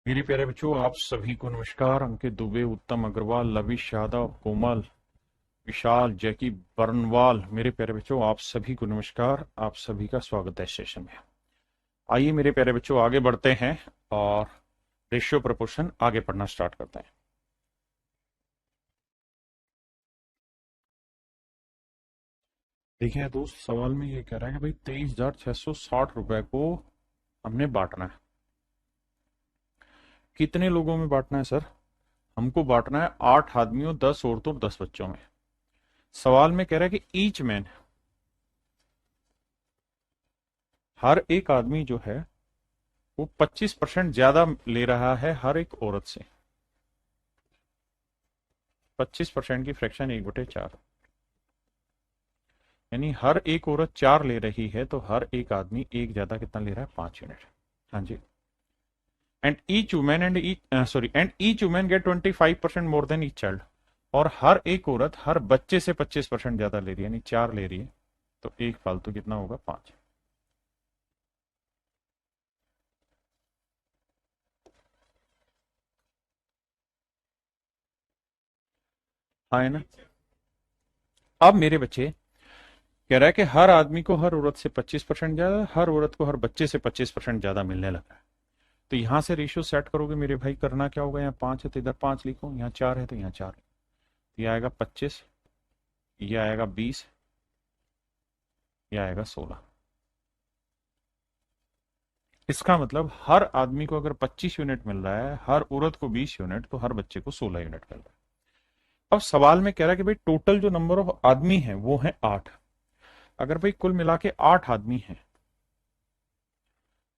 मेरे प्यारे बच्चों, आप सभी को नमस्कार। अंकित दुबे, उत्तम अग्रवाल, लविश यादव, कोमल, विशाल, जैकी बरनवाल, मेरे प्यारे बच्चों आप सभी को नमस्कार। आप सभी का स्वागत है सेशन में। आइए मेरे प्यारे बच्चों आगे बढ़ते हैं और रेशियो प्रोपोर्शन आगे पढ़ना स्टार्ट करते हैं। देखिए दोस्त, सवाल में ये कह रहा है कि भाई 23,660 रुपए को हमने बांटना है। कितने लोगों में बांटना है सर? हमको बांटना है 8 आदमियों, 10 औरतों, 10 बच्चों में। सवाल में कह रहा है कि ईच मैन, हर एक आदमी जो है वो 25% ज्यादा ले रहा है हर एक औरत से। 25% की फ्रैक्शन 1/4, यानी हर एक औरत 4 ले रही है तो हर एक आदमी एक ज्यादा कितना ले रहा है? 5 यूनिट। हाँ जी। And each women get 25% more than each child. और हर एक औरत हर बच्चे से 25% ज्यादा ले रही है, यानी 4 ले रही है, तो एक फालतू कितना होगा? 5। हाँ है ना? अब मेरे बच्चे कह रहा है कि हर आदमी को हर औरत से 25% ज्यादा, हर औरत को हर बच्चे से 25% ज्यादा मिलने लगा है। तो यहां से रेशियो सेट करोगे मेरे भाई, करना क्या होगा? यहाँ 5 है तो इधर 5 लिखो, यहाँ 4 है तो यहाँ 4। ये आएगा 25, ये आएगा 20, ये आएगा 16। इसका मतलब हर आदमी को अगर 25 यूनिट मिल रहा है, हर औरत को 20 यूनिट, तो हर बच्चे को 16 यूनिट मिल रहा है। अब सवाल में कह रहा है कि भाई टोटल जो नंबर ऑफ आदमी है वो है 8। अगर भाई कुल मिला के 8 आदमी हैं,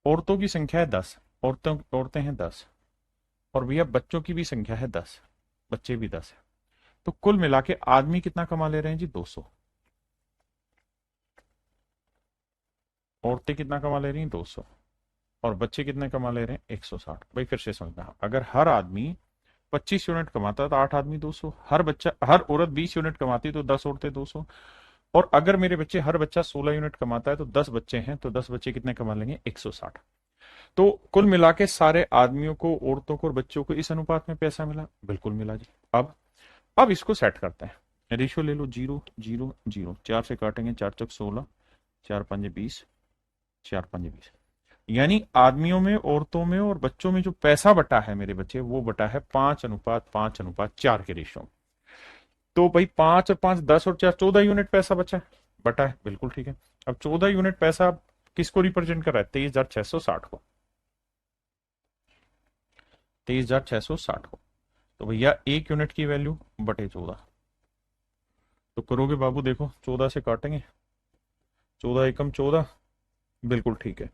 औरतों की संख्या है 10, औरतें हैं 10, और भैया बच्चों की भी संख्या है 10, बच्चे भी 10 है, तो कुल मिला के आदमी कितना कमा ले रहे हैं जी? 200। औरतें कितना कमा ले रही हैं? 200। और बच्चे कितने कमा ले रहे हैं? 160। भाई फिर से समझना, अगर हर आदमी 25 यूनिट कमाता है तो 8 आदमी 200, हर औरत 20 यूनिट कमाती तो 10 औरतें 200, और अगर मेरे बच्चे हर बच्चा 16 यूनिट कमाता है तो 10 बच्चे हैं, तो 10 बच्चे कितने कमा लेंगे? 160। तो कुल मिला के सारे आदमियों को, औरतों को और बच्चों को इस अनुपात में पैसा मिला? बिल्कुल मिला जी। अब इसको सेट करते हैं। रेशियो ले लो 0 0 0, 4 से काटेंगे, 4 चौक 16, 4 पंजे 20, 4 पंजे 20, यानी आदमियों में, औरतों में और बच्चों में जो पैसा बटा है मेरे बच्चे, वो बटा है 5:5:4 के रेशियो में। तो भाई 5 और 5 10 और 4 14 यूनिट पैसा बचा है, बटा है, बिल्कुल ठीक है। अब 14 यूनिट पैसा किसको रिप्रेजेंट कर रहा है? 23,660 को। 23,660 को। तो भैया एक यूनिट की वैल्यू बटे 14। तो करोगे बाबू, देखो 14 से काटेंगे, 14 एकम 14, बिल्कुल ठीक है।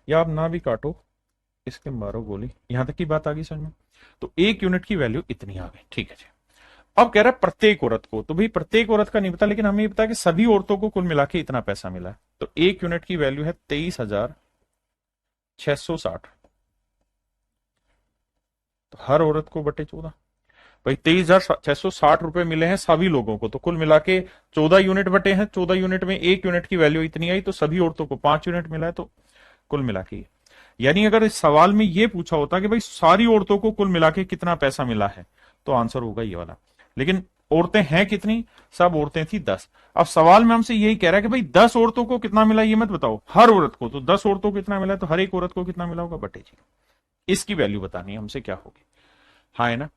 या आप ना भी काटो, इसके मारो गोली, यहां तक की बात आ गई समझ में? तो एक यूनिट की वैल्यू इतनी आ गई, ठीक है जी। अब कह रहा है प्रत्येक औरत को, तो भाई प्रत्येक औरत का नहीं पता, लेकिन हमें ये पता है कि सभी औरतों को कुल मिला के इतना पैसा मिला है। तो एक यूनिट की वैल्यू है 23,660। तो हर औरत को बटे 14। भाई 23,660 रुपए मिले हैं सभी लोगों को, तो कुल मिला के 14 यूनिट बटे हैं, 14 यूनिट में एक यूनिट की वैल्यू इतनी आई, तो सभी औरतों को 5 यूनिट मिला है, तो कुल मिला के। यानी अगर इस सवाल में ये पूछा होता कि भाई सारी औरतों को कुल मिला के कितना पैसा मिला है, तो आंसर होगा ये वाला। लेकिन औरतें हैं कितनी? सब औरतें थी 10। अब सवाल में हमसे यही कह रहा है कि भाई 10 औरतों को कितना मिला, ये मत बताओ, हर औरत को। तो 10 औरतों को कितना मिला, तो हर एक औरत को कितना मिला होगा, बटे जी। इसकी वैल्यू बतानी है हमसे, क्या होगी? हाँ है ना?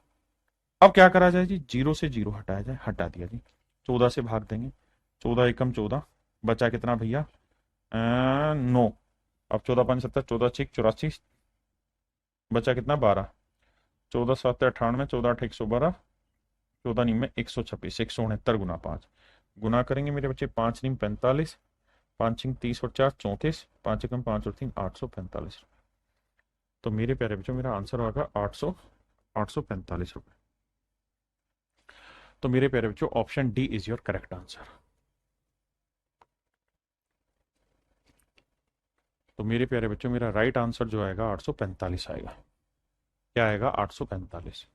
अब क्या करा जाए जी? 0 से 0 हटाया जाए, हटा दिया जी। 14 से भाग देंगे, 14 एकम 14, बचा कितना भैया? 9। अब 14 5 7, 14 6 84, बचा कितना? 12। 14 7 98, 14 8 112, 14 9 126, 169 गुना 5। गुना करेंगे मेरे बच्चे, 5 9 45, 5 6 30 और 4 34, 5 एकम 5 और 3 845। तो मेरे प्यारे बच्चों मेरा आंसर होगा 845 रुपए। तो मेरे प्यारे बच्चों option D is your correct answer. तो मेरे प्यारे बच्चों मेरा राइट आंसर जो आएगा 845 आएगा। क्या आएगा? 845।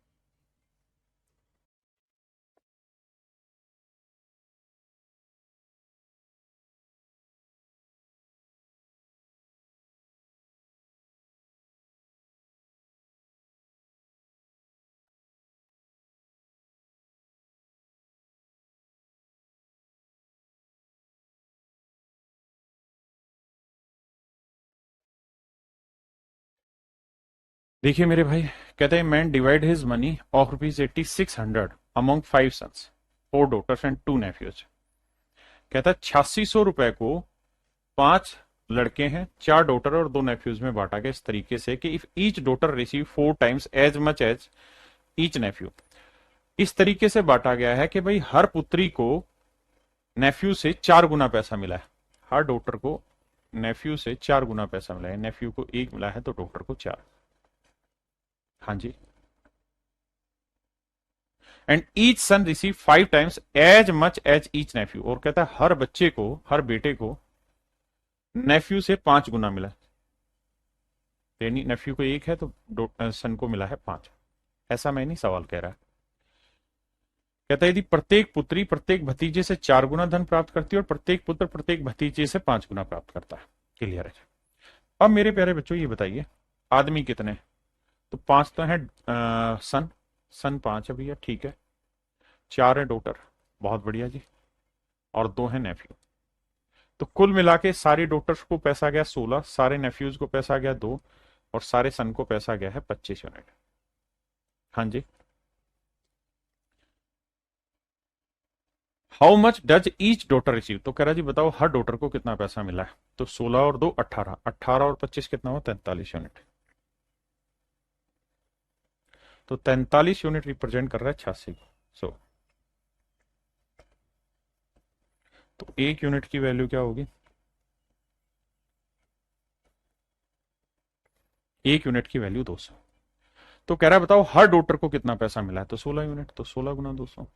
देखिए मेरे भाई, कहते हैं man divide his money of ₹8600 among 5 sons, 4 daughters and 2 nephews. कहता है 8600 रुपए को 5 लड़के हैं, 4 डॉटर और 2 नेफ्यूज में बांटा गया इस तरीके से कि if each daughter receive 4 times as much as each nephew. इस तरीके से बांटा गया है कि भाई हर पुत्री को नेफ्यू से 4 गुना पैसा मिला है। हर डॉटर को नेफ्यू से 4 गुना पैसा मिला है। नेफ्यू को 1 मिला है तो डॉटर को 4। हाँ जी। And each son receive 5 times as much as each nephew. और कहता है हर बच्चे को, हर बेटे को नेफ्यू से 5 गुना मिला। यानी नेफ्यू को 1 है तो सन को मिला है 5। ऐसा मैं नहीं सवाल कह रहा है। कहता है यदि प्रत्येक पुत्री प्रत्येक भतीजे से 4 गुना धन प्राप्त करती है और प्रत्येक पुत्र प्रत्येक भतीजे से 5 गुना प्राप्त करता है। क्लियर है। अब मेरे प्यारे बच्चों ये बताइए, आदमी कितने? तो 5 तो है सन, सन 5 है भैया, ठीक है। 4 है डॉटर, बहुत बढ़िया जी, और 2 है नेफ्यू। तो कुल मिला के सारी डॉटर्स को पैसा गया 16, सारे नेफ्यूज को पैसा गया 2, और सारे सन को पैसा गया है 25 यूनिट। हाँ जी। How much does each daughter receive? तो कह रहा जी बताओ हर डॉटर को कितना पैसा मिला है। तो 16 और 2 18, 18 और 25 कितना हुआ? 43 यूनिट। तो 43 यूनिट रिप्रेजेंट कर रहा है 86 को। सो तो 1 यूनिट की वैल्यू क्या होगी? 1 यूनिट की वैल्यू 200। तो कह रहा है बताओ हर डॉटर को कितना पैसा मिला है। तो 16 यूनिट, तो 16 गुना 200।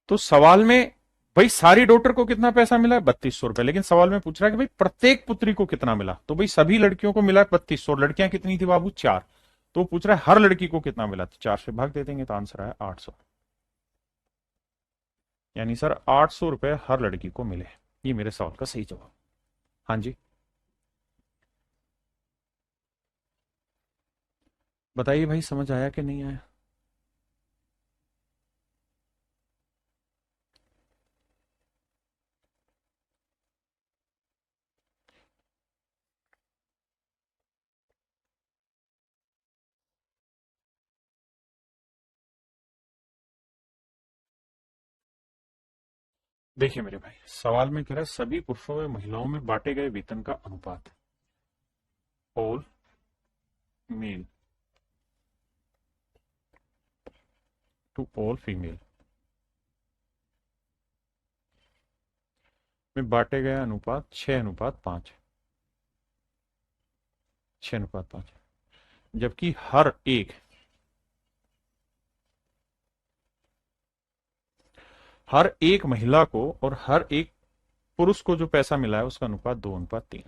तो सवाल में भाई सारी डॉटर को कितना पैसा मिला है? 3200 रुपए। लेकिन सवाल में पूछ रहा है कि भाई प्रत्येक पुत्री को कितना मिला। तो भाई सभी लड़कियों को मिला है 3200, लड़कियां कितनी थी बाबू? 4। तो पूछ रहा है हर लड़की को कितना मिला। तो 4 से भाग दे देंगे तो आंसर है 800। यानी सर 800 रुपए हर लड़की को मिले। ये मेरे सवाल का सही जवाब। हाँ जी। बताइए भाई समझ आया कि नहीं आया? देखिए मेरे भाई, सवाल में कह रहा है सभी पुरुषों व महिलाओं में बांटे गए वेतन का अनुपात, all male to all female में बांटे गए अनुपात 6:5। 6:5। जबकि हर एक महिला को और हर एक पुरुष को जो पैसा मिला है उसका अनुपात 2:3।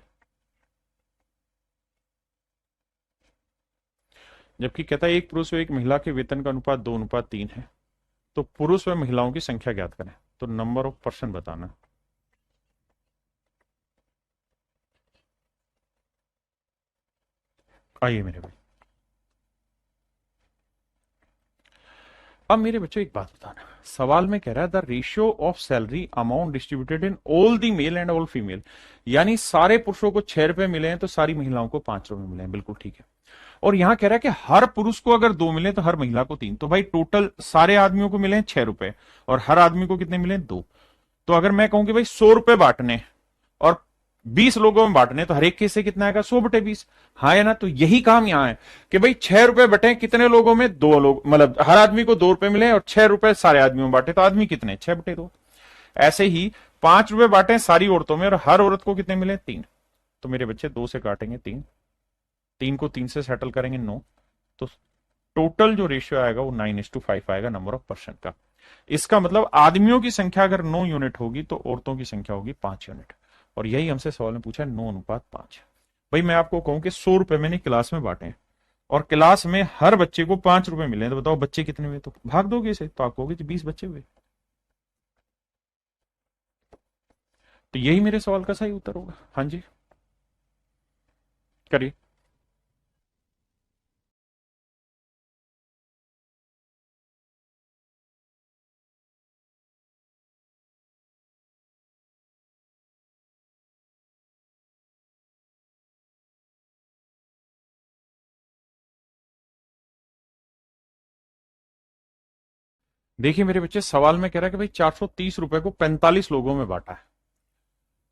जबकि कहता है एक पुरुष व एक महिला के वेतन का अनुपात 2:3 है। तो पुरुष व महिलाओं की संख्या ज्ञात करें। तो नंबर ऑफ पर्सन बताना। आइए मेरे भाई, अब मेरे बच्चों एक बात बताना। सवाल में कह रहा है the ratio of salary amount distributed in all the male and all female. यानी सारे पुरुषों को 6 रुपए मिले हैं तो सारी महिलाओं को 5 रुपए मिले हैं। बिल्कुल ठीक है। और यहां कह रहा है कि हर पुरुष को अगर 2 मिले तो हर महिला को 3। तो भाई टोटल सारे आदमियों को मिले हैं 6 रुपए और हर आदमी को कितने मिले हैं? 2। तो अगर मैं कहूं कि भाई 100 रुपए बांटने और 20 लोगों में बांटने तो हर एक के से कितना आएगा? 100/20। हाँ या ना? तो यही काम यहां है कि भाई 6 रुपए बटे कितने लोगों में? 2 लोग, मतलब हर आदमी को 2 रुपए मिले और 6 रुपए सारे आदमियों में बांटे तो आदमी कितने? 6/2। ऐसे ही 5 रुपए बांटे सारी औरतों में और हर औरत को कितने मिले? 3। तो मेरे बच्चे 2 से काटेंगे 3, 3 को 3 से सेटल करेंगे 9। तो टोटल जो रेशियो आएगा वो 9:5 आएगा नंबर ऑफ पर्सन का। इसका मतलब आदमियों की संख्या अगर 9 यूनिट होगी तो औरतों की संख्या होगी 5 यूनिट। और यही हमसे सवाल में पूछा है 9:5। भाई मैं आपको कहूं कि 100 रुपए मैंने क्लास में बांटे और क्लास में हर बच्चे को 5 रुपए मिले तो बताओ बच्चे कितने हुए? तो भाग दोगे इसे तो आप कहोगे 20 बच्चे हुए। तो यही मेरे सवाल का सही उत्तर होगा। हाँ जी, करिए। देखिए मेरे बच्चे, सवाल में कह रहा है कि भाई 430 रुपए को 45 लोगों में बांटा है,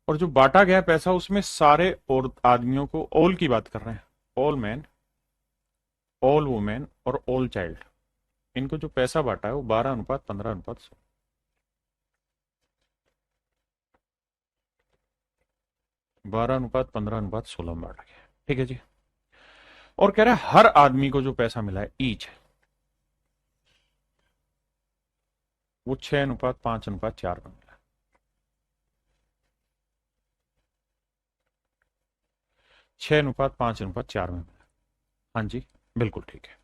और जो बांटा गया पैसा उसमें सारे और आदमियों को, ऑल की बात कर रहे हैं, ऑल मैन, ऑल वुमेन और ऑल चाइल्ड, इनको जो पैसा बांटा है वो 12:15:16। 12:15:16 में बांटा गया, ठीक है जी। और कह रहा है हर आदमी को जो पैसा मिला है ईच, वो 6:5:4 में मिला है। 6:5:4 में मिला है। हाँ जी, बिल्कुल ठीक है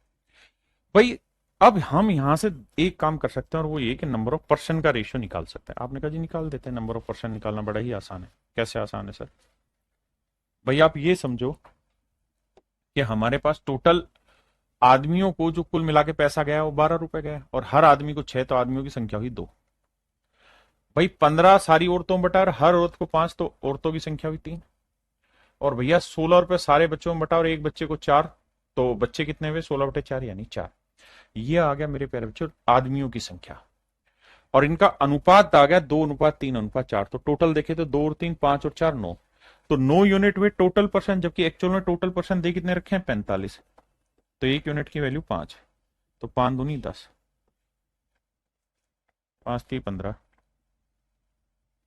भाई। अब हम यहां से एक काम कर सकते हैं, और वो ये कि नंबर ऑफ पर्सन का रेशियो निकाल सकते हैं। आपने कहा जी निकाल देते हैं, नंबर ऑफ पर्सन निकालना बड़ा ही आसान है। कैसे आसान है सर? भाई आप ये समझो कि हमारे पास टोटल आदमियों को जो कुल मिला के पैसा गया वो 12 रुपए गया, और हर आदमी को 6, तो आदमियों की संख्या हुई 2। भाई 15 सारी औरतों में बटा, और हर औरत को 5, तो औरतों की संख्या हुई 3। और भैया 16 रुपए सारे बच्चों में बटा, और एक बच्चे को 4, तो बच्चे कितने हुए? 16/4 यानी 4। ये आ गया मेरे प्यारे बच्चों आदमियों की संख्या, और इनका अनुपात आ गया 2:3:4। तो टोटल देखे तो 2 और 3 5 और 4 9, तो 9 यूनिट हुए टोटल पर्सन, जबकि एक्चुअल में टोटल पर्सन दे कितने रखे हैं? 45। तो एक यूनिट की वैल्यू 5, तो 5 दूनी 10, 5×3 = 15,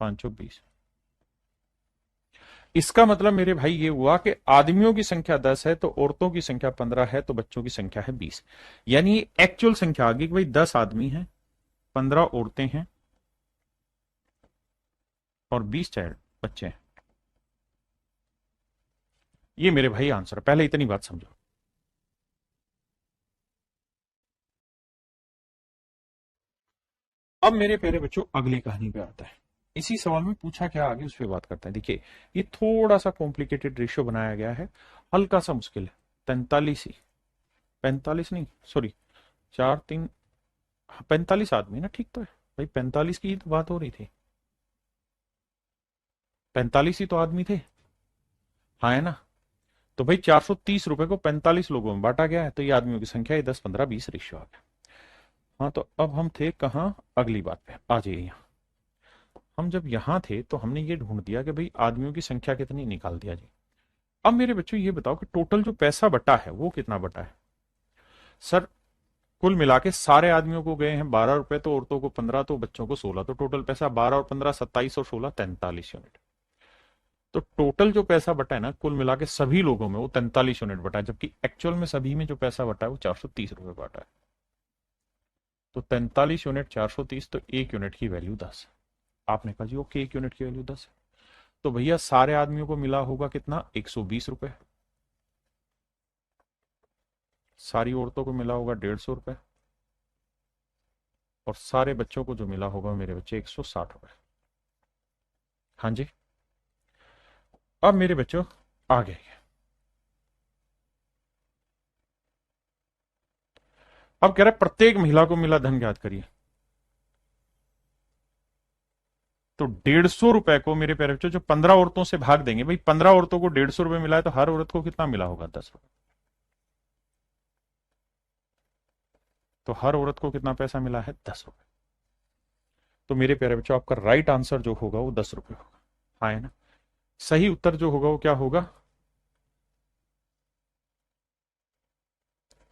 5×4 = 20। इसका मतलब मेरे भाई ये हुआ कि आदमियों की संख्या 10 है, तो औरतों की संख्या 15 है, तो बच्चों की संख्या है 20। यानी एक्चुअल संख्या आ गई कि भाई 10 आदमी हैं, 15 औरतें हैं, और 20 चाइल्ड बच्चे हैं। ये मेरे भाई आंसर। पहले इतनी बात समझो। अब मेरे प्यारे बच्चों अगली कहानी पे आता है। इसी सवाल में पूछा क्या आगे उस पर बात करते हैं। देखिए, ये थोड़ा सा कॉम्प्लिकेटेड रेशियो बनाया गया है, हल्का सा मुश्किल है। 43 ही, 45 नहीं, सॉरी, 4 3, 45 आदमी ना, ठीक तो है भाई, 45 की ही तो बात हो रही थी। 45 ही तो आदमी थे, हाँ है ना? तो भाई 430 रुपए को 45 लोगों में बांटा गया है, तो ये आदमियों की संख्या है 10 15 20 रेशियो आ गया। हाँ, तो अब हम थे कहाँ? अगली बात पे आ जाइए यहाँ। हम जब यहाँ थे तो हमने ये ढूंढ दिया कि भाई आदमियों की संख्या कितनी, निकाल दिया जी। अब मेरे बच्चों ये बताओ कि टोटल जो पैसा बटा है वो कितना बटा है? सर, कुल मिला के सारे आदमियों को गए हैं 12 रुपए, तो औरतों को 15, तो बच्चों को 16, तो टोटल पैसा 12 और 15 27 और 16 43 यूनिट। तो टोटल जो पैसा बटा है ना कुल मिला के सभी लोगों में, वो 43 यूनिट बटा है, जबकि एक्चुअल में सभी में जो पैसा बटा है वो 430 रुपए बटा है। तो 43 यूनिट 430, तो एक यूनिट की वैल्यू 10। आपने कहा जी ओके, एक यूनिट की वैल्यू 10 है। तो भैया सारे आदमियों को मिला होगा कितना? 120 रुपए। सारी औरतों को मिला होगा 150 रुपए, और सारे बच्चों को जो मिला होगा मेरे बच्चे 160 रुपए। हाँ जी। अब मेरे बच्चों आगे, अब कह रहा है प्रत्येक महिला को मिला धन ज्ञात करिए। तो 150 रुपए को मेरे प्यारे बच्चों जो 15 औरतों से भाग देंगे, भाई 15 औरतों को 150 रुपए मिला है, तो हर औरत को कितना मिला होगा? 10 रुपए। तो हर औरत को कितना पैसा मिला है? 10 रुपए। तो मेरे प्यारे बच्चों आपका राइट आंसर जो होगा वो 10 रुपए होगा। हाँ है ना? सही उत्तर जो होगा वो क्या होगा?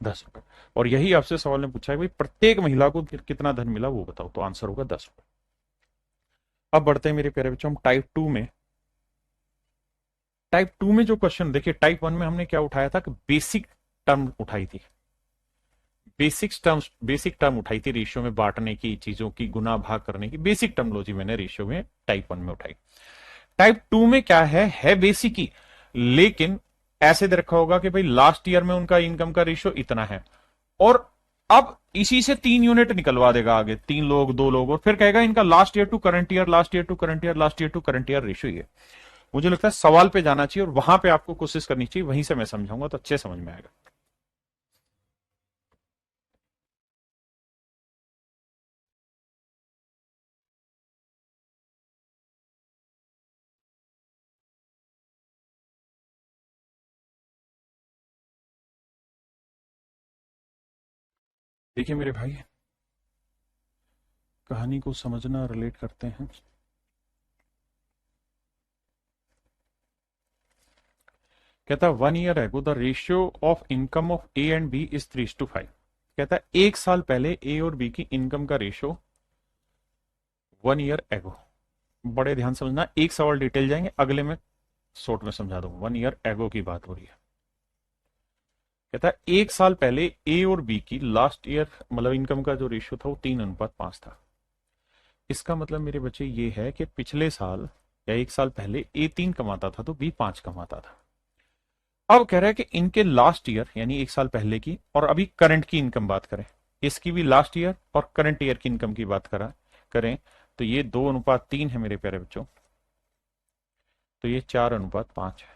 10 रुपए। और यही आपसे सवाल ने पूछा है भाई प्रत्येक महिला को कितना धन मिला वो बताओ, तो आंसर होगा 10 रुपए। अब बढ़ते हैं मेरे प्यारे बच्चों हम टाइप टू में। टाइप टू में जो क्वेश्चन, देखिए टाइप वन में हमने क्या उठाया था कि बेसिक टर्म उठाई थी, बेसिक टर्म उठाई थी रेशियो में बांटने की, चीजों की गुना भाग करने की बेसिक टर्मोलॉजी मैंने रेशियो में टाइप वन में उठाई। टाइप टू में क्या है बेसिक ही, लेकिन ऐसे दे रखा होगा कि भाई लास्ट ईयर में उनका इनकम का रेशियो इतना है, और अब इसी से 3 यूनिट निकलवा देगा आगे, 3 लोग 2 लोग, और फिर कहेगा इनका last year to current year, last year to current year, last year to current year ratio ये। मुझे लगता है सवाल पे जाना चाहिए, और वहां पे आपको कोशिश करनी चाहिए, वहीं से मैं समझाऊंगा तो अच्छे समझ में आएगा। देखिए मेरे भाई, कहानी को समझना, रिलेट करते हैं। कहता है 1 year ago the ratio of income of A and B is 3:5। कहता है 1 साल पहले ए और बी की इनकम का रेशियो 1 year ago। बड़े ध्यान समझना, एक सवाल डिटेल जाएंगे, अगले में शॉर्ट में समझा दूंगा। 1 year ago की बात हो रही है। कहता है 1 साल पहले ए और बी की लास्ट ईयर मतलब इनकम का जो रेशियो था वो 3:5 था। इसका मतलब मेरे बच्चे ये है कि पिछले साल या 1 साल पहले ए 3 कमाता था तो बी 5 कमाता था। अब कह रहा है कि इनके लास्ट ईयर यानी 1 साल पहले की और अभी करंट की इनकम बात करें, इसकी भी लास्ट ईयर और करंट ईयर की इनकम की बात करें तो ये 2:3 है मेरे प्यारे बच्चों, तो ये 4:5 है।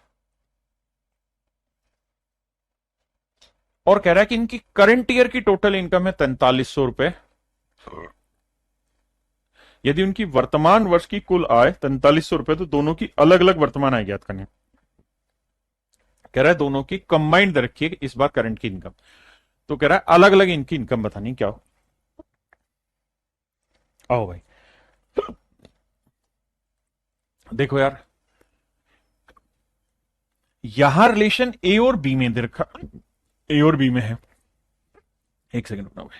और कह रहा है कि इनकी करंट ईयर की टोटल इनकम है 4300 रुपए। यदि उनकी वर्तमान वर्ष की कुल आय 4300 रुपए तो दोनों की अलग अलग वर्तमान आय ज्ञात करनी। कह रहा है दोनों की कंबाइंड रखिए इस बार करंट की इनकम, तो कह रहा है अलग अलग इनकी इनकम बतानी। क्या हो, आओ भाई देखो यार, यहां रिलेशन ए और बी में दे रखा, ए और बी में है। एक सेकंड रुकना भाई।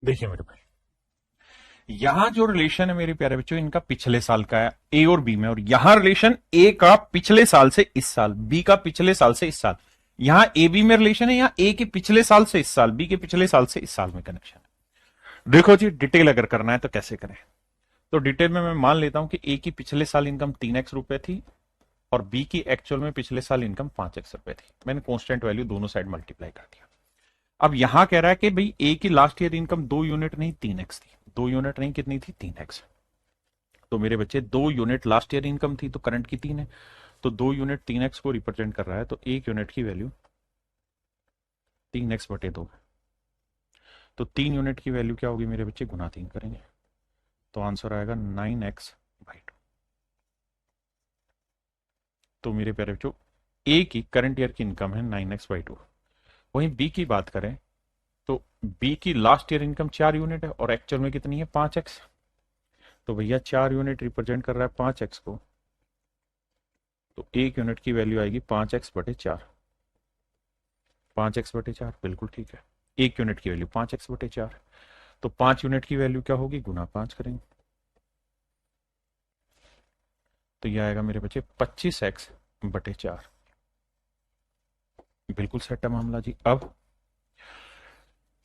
देखिए मेरे भाई, यहां जो रिलेशन है मेरे प्यारे बच्चों इनका पिछले साल का है ए और बी में, और यहां रिलेशन ए का पिछले साल से इस साल, बी का पिछले साल से इस साल। यहां ए बी में रिलेशन है, यहां ए के पिछले साल से इस साल, बी के पिछले साल से इस साल में कनेक्शन है। देखो जी डिटेल अगर करना है तो कैसे करें, तो डिटेल में मैं मान लेता हूं कि ए की पिछले साल इनकम 3x रुपए थी और बी की एक्चुअल में पिछले साल इनकम 5x रुपए थी। मैंने कांस्टेंट वैल्यू दोनों साइड मल्टीप्लाई कर दिया। अब यहां कह रहा है कि भाई ए की लास्ट ईयर इनकम 2 यूनिट नहीं 3x थी, 2 यूनिट नहीं कितनी थी 3x। तो मेरे बच्चे 2 यूनिट लास्ट ईयर इनकम थी तो करंट की 3 है, तो 2 यूनिट 3x को रिप्रेजेंट कर रहा है, तो 1 यूनिट की वैल्यू 3x/2। तो 3 यूनिट की वैल्यू क्या होगी मेरे बच्चे, गुना 3 करेंगे तो आंसर आएगा 9x/2। तो मेरे प्यारे बच्चों ए की करंट ईयर की इनकम है 9x/2। वहीं बी की बात करें तो बी की लास्ट ईयर इनकम 4 यूनिट है और एक्चुअल में कितनी है 5x। तो भैया 4 यूनिट रिप्रेजेंट कर रहा है 5x को, तो 1 यूनिट की वैल्यू आएगी 5x/4। 5x/4 बिल्कुल ठीक है, 1 यूनिट की वैल्यू 5x/4। तो 5 यूनिट की वैल्यू क्या होगी, गुना 5 करेंगे तो यह आएगा मेरे बच्चे 25x/4। बिल्कुल सेट है मामला जी। अब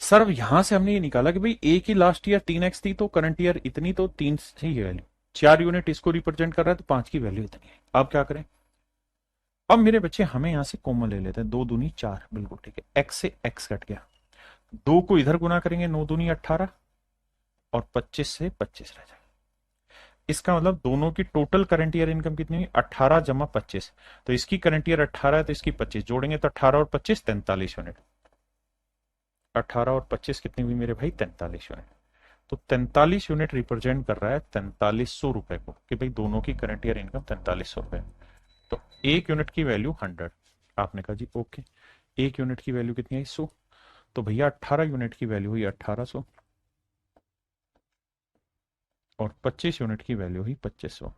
सर यहां से हमने ये निकाला कि भाई ए की लास्ट ईयर 3x थी तो करंट ईयर इतनी, तो 3 सही है वैल्यू, 4 यूनिट इसको रिप्रेजेंट कर रहा है तो 5 की वैल्यू इतनी है। अब क्या करें, अब मेरे बच्चे हमें यहां से कॉमन ले लेते हैं, 2×2=4 बिल्कुल ठीक है, x से x कट गया, 2 को इधर गुना करेंगे 9×2=18 और 25 से 25 रह जाएगा। इसका मतलब दोनों की टोटल करंट ईयर इनकम कितनी हुई 18 जमा 25। तो इसकी करंट ईयर 18 है तो इसकी 25 जोड़ेंगे तो 18 और 25 43 यूनिट। 18 और 25 कितनी हुई मेरे भाई 43 यूनिट। तो 43 यूनिट रिप्रेजेंट कर रहा है 4300 रुपए को, कि भाई दोनों की करंट ईयर इनकम 4300 रुपए। तो 1 यूनिट की वैल्यू 100। आपने कहा जी ओके, 1 यूनिट की वैल्यू कितनी है 100, तो भैया 18 यूनिट की वैल्यू हुई 1800 और 25 यूनिट की वैल्यू हुई 2500।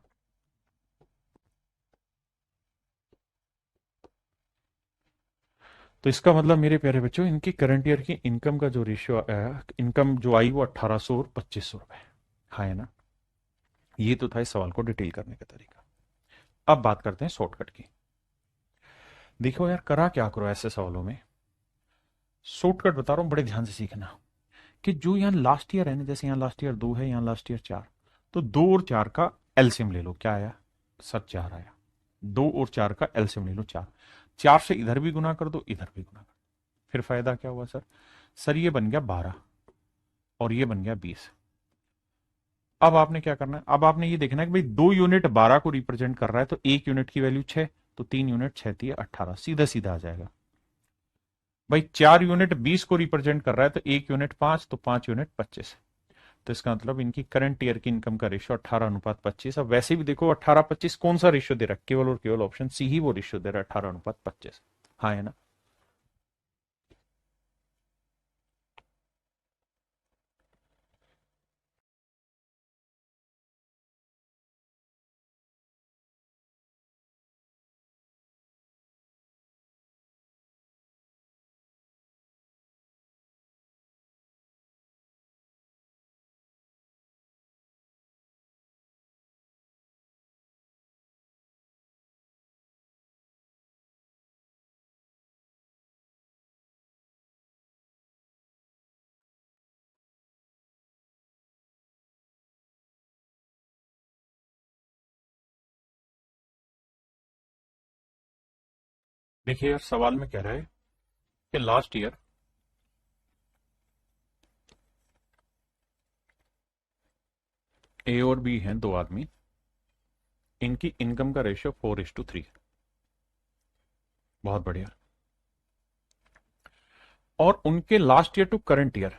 तो इसका मतलब मेरे प्यारे बच्चों इनकी करंट ईयर की इनकम का जो रेशियो आया, इनकम जो आई वो 1800 और 2500 रुपए। हाँ है ना, ये तो था इस सवाल को डिटेल करने का तरीका। अब बात करते हैं शॉर्टकट की। देखो यार करा क्या करो ऐसे सवालों में, शॉर्टकट बता रहा हूं बड़े ध्यान से सीखना, कि जो यहाँ लास्ट ईयर है ना, जैसे यहाँ लास्ट ईयर 2 है, यहाँ लास्ट ईयर 4, तो 2 और 4 का एलसीएम ले लो। क्या आया सर 4 आया, 2 और 4 का एलसीएम ले लो 4। 4 से इधर भी गुना कर दो इधर भी गुना कर दो, फिर फायदा क्या हुआ सर ये बन गया 12 और ये बन गया 20। अब आपने क्या करना है, अब आपने ये देखना है कि भाई 2 यूनिट 12 को रिप्रेजेंट कर रहा है तो 1 यूनिट की वैल्यू 6, तो 3 यूनिट 6 थी 18, सीधा सीधा आ जाएगा। भाई 4 यूनिट 20 को रिप्रेजेंट कर रहा है तो 1 यूनिट 5, तो 5 यूनिट 25। तो इसका मतलब इनकी करंट ईयर की इनकम का रेशियो 18:25। अब वैसे भी देखो 18:25 कौन सा रेशियो दे रहा है, केवल और केवल ऑप्शन सी ही वो रेशियो दे रहा है 18:25। हाँ है ना, देखिए यार, सवाल में कह रहा है कि लास्ट ईयर ए और बी हैं दो आदमी, इनकी इनकम का रेशियो 4:3। बहुत बढ़िया। और उनके last year to current year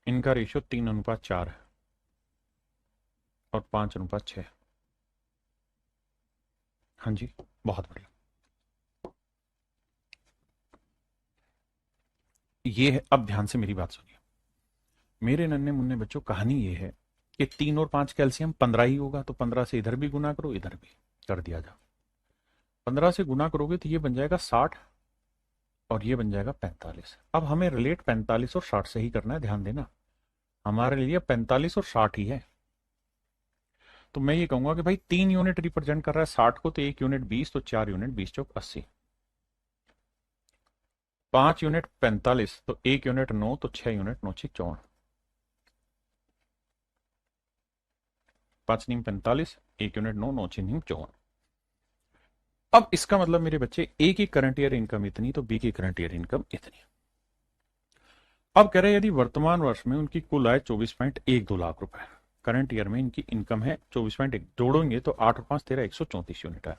इनका रेशियो 3:4 है और 5:6। हाँ जी, बहुत बढ़िया। ये है, अब ध्यान से मेरी बात सुनिए मेरे नन्हे मुन्ने बच्चों। कहानी ये है कि 3 और 5 कैल्शियम 15 ही होगा, तो 15 से इधर भी गुना करो, इधर भी कर दिया जाओ। 15 से गुना करोगे तो ये बन जाएगा 60 और ये बन जाएगा 45। अब हमें रिलेट 45 और 60 से ही करना है, ध्यान देना। हमारे लिए 45 और 60 ही है। तो मैं ये कहूंगा कि भाई 3 यूनिट रिप्रेजेंट कर रहा है 60 को, तो 1 यूनिट 20, तो 4 यूनिट 20 चौक 80। 5 यूनिट 45, तो 1 यूनिट 9, तो 6 यूनिट 9 6 54। 5 नीम 45, 1 यूनिट 9 9 6 नीम 54। अब इसका मतलब मेरे बच्चे, ए की करंट ईयर इनकम इतनी, तो बी की करंट ईयर इनकम इतनी। अब कह रहे हैं यदि वर्तमान वर्ष में उनकी कुल आय 24.12 लाख रुपए, करंट ईयर में इनकी इनकम है 24.1, जोड़ेंगे तो 8 और 5 13, 134 यूनिट है।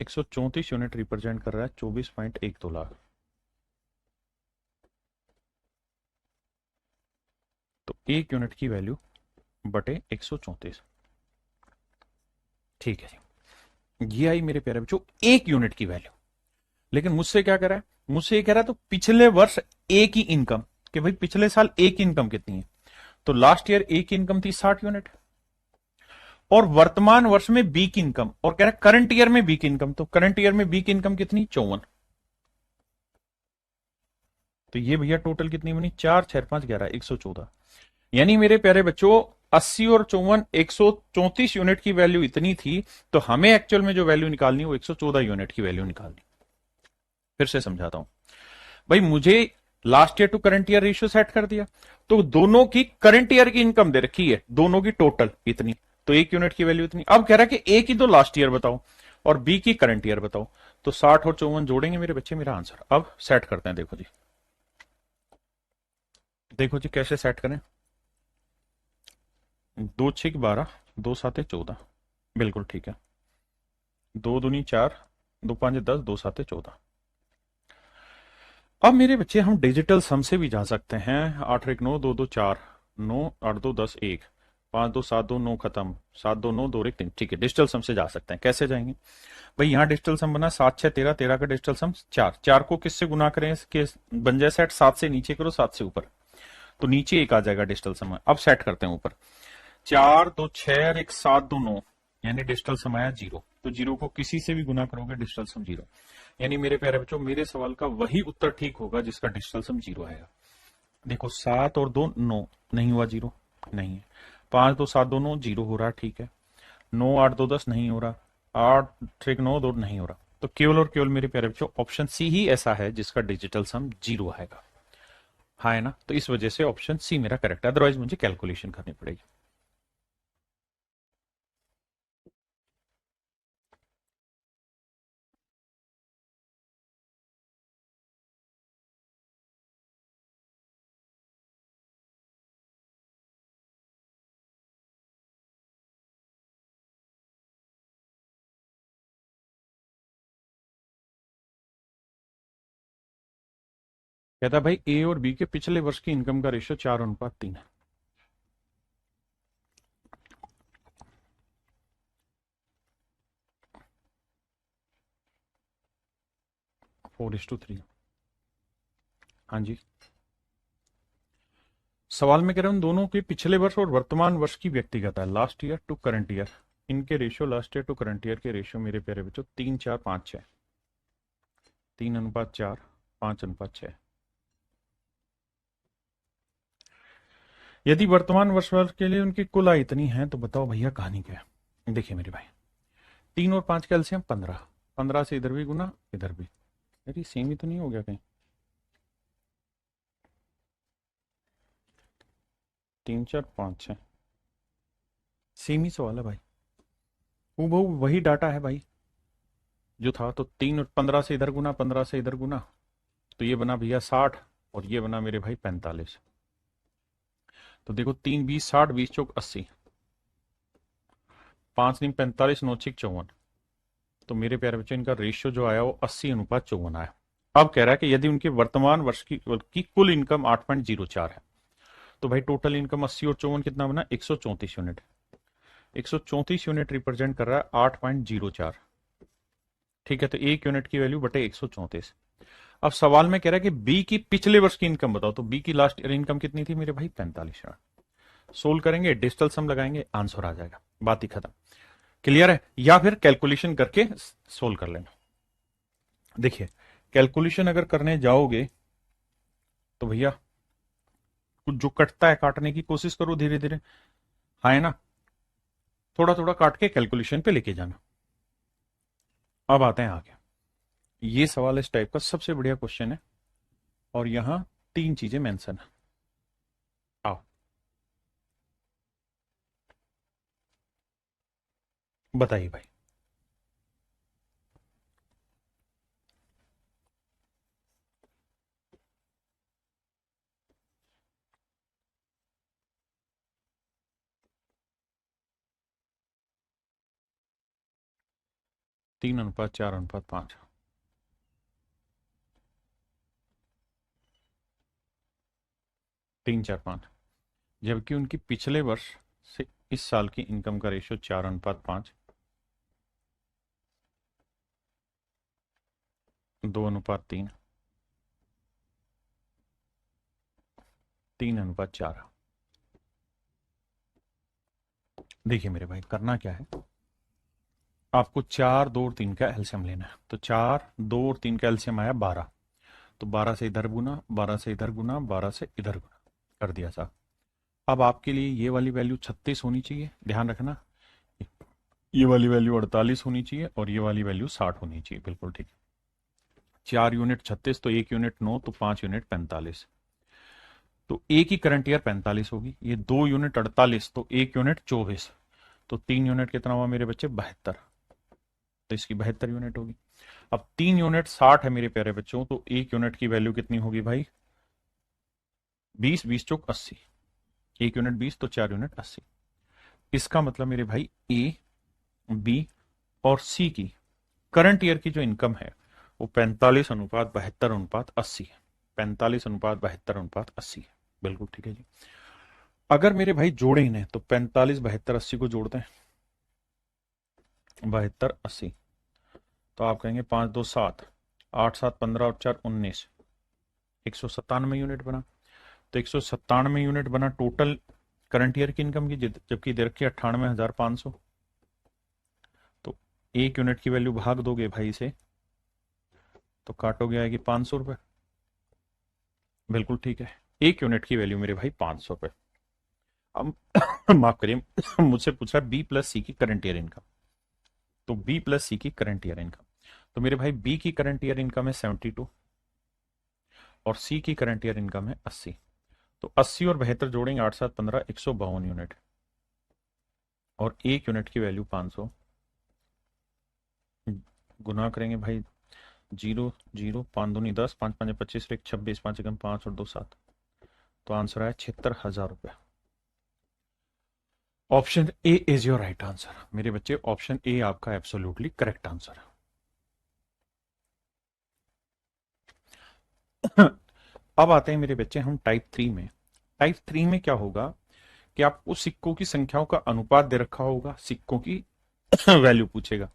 134 यूनिट रिप्रेजेंट कर रहा है 24.12 लाख। तो 1 यूनिट की वैल्यू बटे 134। ठीक है जी, ये आई मेरे प्यारे बच्चों 1 यूनिट की वैल्यू। लेकिन मुझसे क्या कह रहा है, मुझसे ये कह रहा है तो पिछले वर्ष ए की इनकम, कि भाई पिछले साल ए की इनकम कितनी है। तो लास्ट ईयर ए की इनकम थी 60 यूनिट, और वर्तमान वर्ष में बी की इनकम, और कह रहा है करंट ईयर में बी की इनकम, तो करंट ईयर में बी की इनकम कितनी 54। तो ये भैया टोटल कितनी बनी, 4 6 5 11 114। यानी मेरे प्यारे बच्चों 80 और 54 134 यूनिट की वैल्यू इतनी थी, तो हमें एक्चुअल में जो वैल्यू निकालनी वो 114 यूनिट की वैल्यू निकालनी। फिर से समझाता हूं भाई, मुझे last year to current year ratio set कर दिया, तो दोनों की करंट ईयर की इनकम दे रखी है, दोनों की टोटल इतनी, तो 1 यूनिट की वैल्यू इतनी। अब कह रहा है कि ए की तो लास्ट ईयर बताओ और बी की करंट ईयर बताओ। तो 60 और 54 जोड़ेंगे मेरे बच्चे, मेरा आंसर। अब सेट करते हैं, देखो जी, देखो जी कैसे सेट करें। 2 6 12, 2 7 14, बिल्कुल ठीक है। 2 दूनी 4, 2 5 10, 2 7 14। अब मेरे बच्चे हम डिजिटल सम से भी जा सकते हैं। 8 1 9, 2 2 4 9, 8 2 10 1, 5 2 7 2 9 खत्म, 7 2 9 2 1 3। ठीक है, डिजिटल सम से जा सकते हैं। कैसे जाएंगे भाई, यहाँ डिजिटल सम बना 7 6 13, 13 का डिजिटल सम 4, 4 को किससे गुना करें कि बन जाए सेट, 7 से नीचे करो 7 से ऊपर, तो नीचे एक आ जाएगा डिजिटल सम। अब सेट करते हैं ऊपर, 4 2 6 और 1 7 2 9, यानी डिजिटल सम आया 0। तो 0 को किसी से भी गुना करोगे डिजिटल सम 0। यानी मेरे प्यारे बच्चों, मेरे सवाल का वही उत्तर ठीक होगा जिसका डिजिटल सम 0 आएगा। देखो 7 और 2 9, नहीं हुआ 0, नहीं है। 5 2 7 2 9, 0 हो रहा, ठीक है। 9 8 2 10 नहीं हो रहा, 8 1 9 2 नहीं हो रहा। तो केवल और केवल मेरे प्यारे बच्चों ऑप्शन सी ही ऐसा है जिसका डिजिटल सम 0 आएगा। हाँ है ना, तो इस वजह से ऑप्शन सी मेरा करेक्ट है, अदरवाइज मुझे कैलकुलेशन करनी पड़ेगी। कहता भाई ए और बी के पिछले वर्ष की इनकम का रेशियो 4:3 है। 4:3। हाँ जी, सवाल में कह रहे हैं उन दोनों के पिछले वर्ष और वर्तमान वर्ष की व्यक्तिगत है, last year to current year. इनके ratio last year to current year के रेशियो मेरे प्यारे बच्चों 3 4 5 6, 3:4 5:6। यदि वर्तमान वर्ष वर्ष के लिए उनकी कुल आय इतनी है, तो बताओ भैया कहानी क्या है। देखिए मेरे भाई, 3 और 5 कैल्शियम 15, 15 से इधर भी गुना इधर भी, अरे सेम ही तो नहीं हो गया कहीं। 3 4 5 6, सेम ही सवाल है भाई, वो वही डाटा है भाई जो था। तो 3 15 से इधर गुना, 15 से इधर गुना, तो ये बना भैया 60, और ये बना मेरे भाई 45। तो देखो 3 20 60, 20 चौक 80, 5 9 45 9 6 54। तो मेरे प्यारे बच्चों इनका रेशियो जो आया वो 80:54 आया। अब कह रहा है कि यदि उनके वर्तमान वर्ष की कुल इनकम 8.04 है, तो भाई टोटल इनकम 80 और 54 कितना बना, 134 यूनिट। 134 यूनिट रिप्रेजेंट कर रहा है 8.04। ठीक है, तो 1 यूनिट की वैल्यू बटे 134। अब सवाल में कह रहा है कि बी की पिछले वर्ष की इनकम बताओ, तो बी की लास्ट ईयर इनकम कितनी थी मेरे भाई, 45। सोल्व करेंगे, डिजिटल सम लगाएंगे, आंसर आ जाएगा, बात ही खत्म। क्लियर है? या फिर कैलकुलेशन करके सोल्व कर लेना। देखिए, कैलकुलेशन अगर करने जाओगे तो भैया कुछ जो कटता है काटने की कोशिश करो धीरे धीरे, हाँ है ना, थोड़ा थोड़ा काट के कैलकुलेशन पे लेके जाना। अब आते हैं आगे। ये सवाल इस टाइप का सबसे बढ़िया क्वेश्चन है, और यहां 3 चीजें मेंशन है। आओ बताइए भाई। 3:4:5, 3 4 5, जबकि उनकी पिछले वर्ष से इस साल की इनकम का रेशियो 4:5, 2:3, 3:4। देखिए मेरे भाई, करना क्या है, आपको 4 2 और 3 का एलसीएम लेना है। तो 4 2 और 3 का एलसीएम आया 12, तो 12 से इधर गुना, 12 से इधर गुना, 12 से इधर गुना कर दिया साहब। अब आपके लिए ये वाली वैल्यू 36 होनी चाहिए, ध्यान रखना। ये वाली वैल्यू 48 होनी चाहिए, और ये वाली वैल्यू 60 होनी चाहिए, बिल्कुल ठीक है। 4 यूनिट 36, तो 1 यूनिट 9, तो 5 यूनिट 45। तो एक ही करंट ईयर 45 होगी, ये 2 यूनिट 48, तो 1 यूनिट 24, तो 3 यूनिट कितना हुआ मेरे बच्चे, 72। तो इसकी 72 यूनिट होगी। अब 3 यूनिट 60 है मेरे प्यारे बच्चों, तो 1 यूनिट की वैल्यू कितनी होगी भाई, 20, 20 चौक 80। 1 यूनिट 20, तो 4 यूनिट 80। इसका मतलब मेरे भाई ए, बी और सी की करंट ईयर की जो इनकम है वो 45:72:80 है। 45:72:80 है, बिल्कुल ठीक है जी। अगर मेरे भाई जोड़े इन्हें, तो 45 72 80 को जोड़ते हैं, 72 80, तो आप कहेंगे 5 2 7, 8 7 15 और 4 19, 197 यूनिट बना। तो 197 यूनिट बना टोटल करंट ईयर की इनकम की, जबकि दे रखी 98,500। तो 1 यूनिट की वैल्यू भाग दोगे भाई से, तो काटोगे आएगी 500 रुपये, बिल्कुल ठीक है। 1 यूनिट की वैल्यू मेरे भाई 500 रुपये। अब माफ करिए, मुझसे पूछा बी प्लस सी की करंट ईयर इनकम, तो बी प्लस सी की करंट ईयर इनकम, तो मेरे भाई बी की करंट ईयर इनकम है 72, और सी की करंट ईयर इनकम है 80। तो 80 और 72 जोड़ेंगे, 8 7 15, 152 यूनिट, और 1 यूनिट की वैल्यू 500, गुना करेंगे भाई, 0 0 5 दूनी 10, 5 5 25, 1 26, 5 1 5 और 2 7, तो आंसर आया 76,000 रुपये। Option A is your right answer मेरे बच्चे, ऑप्शन ए आपका एब्सोल्युटली करेक्ट आंसर है। अब आते हैं मेरे बच्चे हम टाइप 3 में। टाइप 3 में क्या होगा कि आपको सिक्कों की संख्याओं का अनुपात दे रखा होगा, सिक्कों की वैल्यू पूछेगा,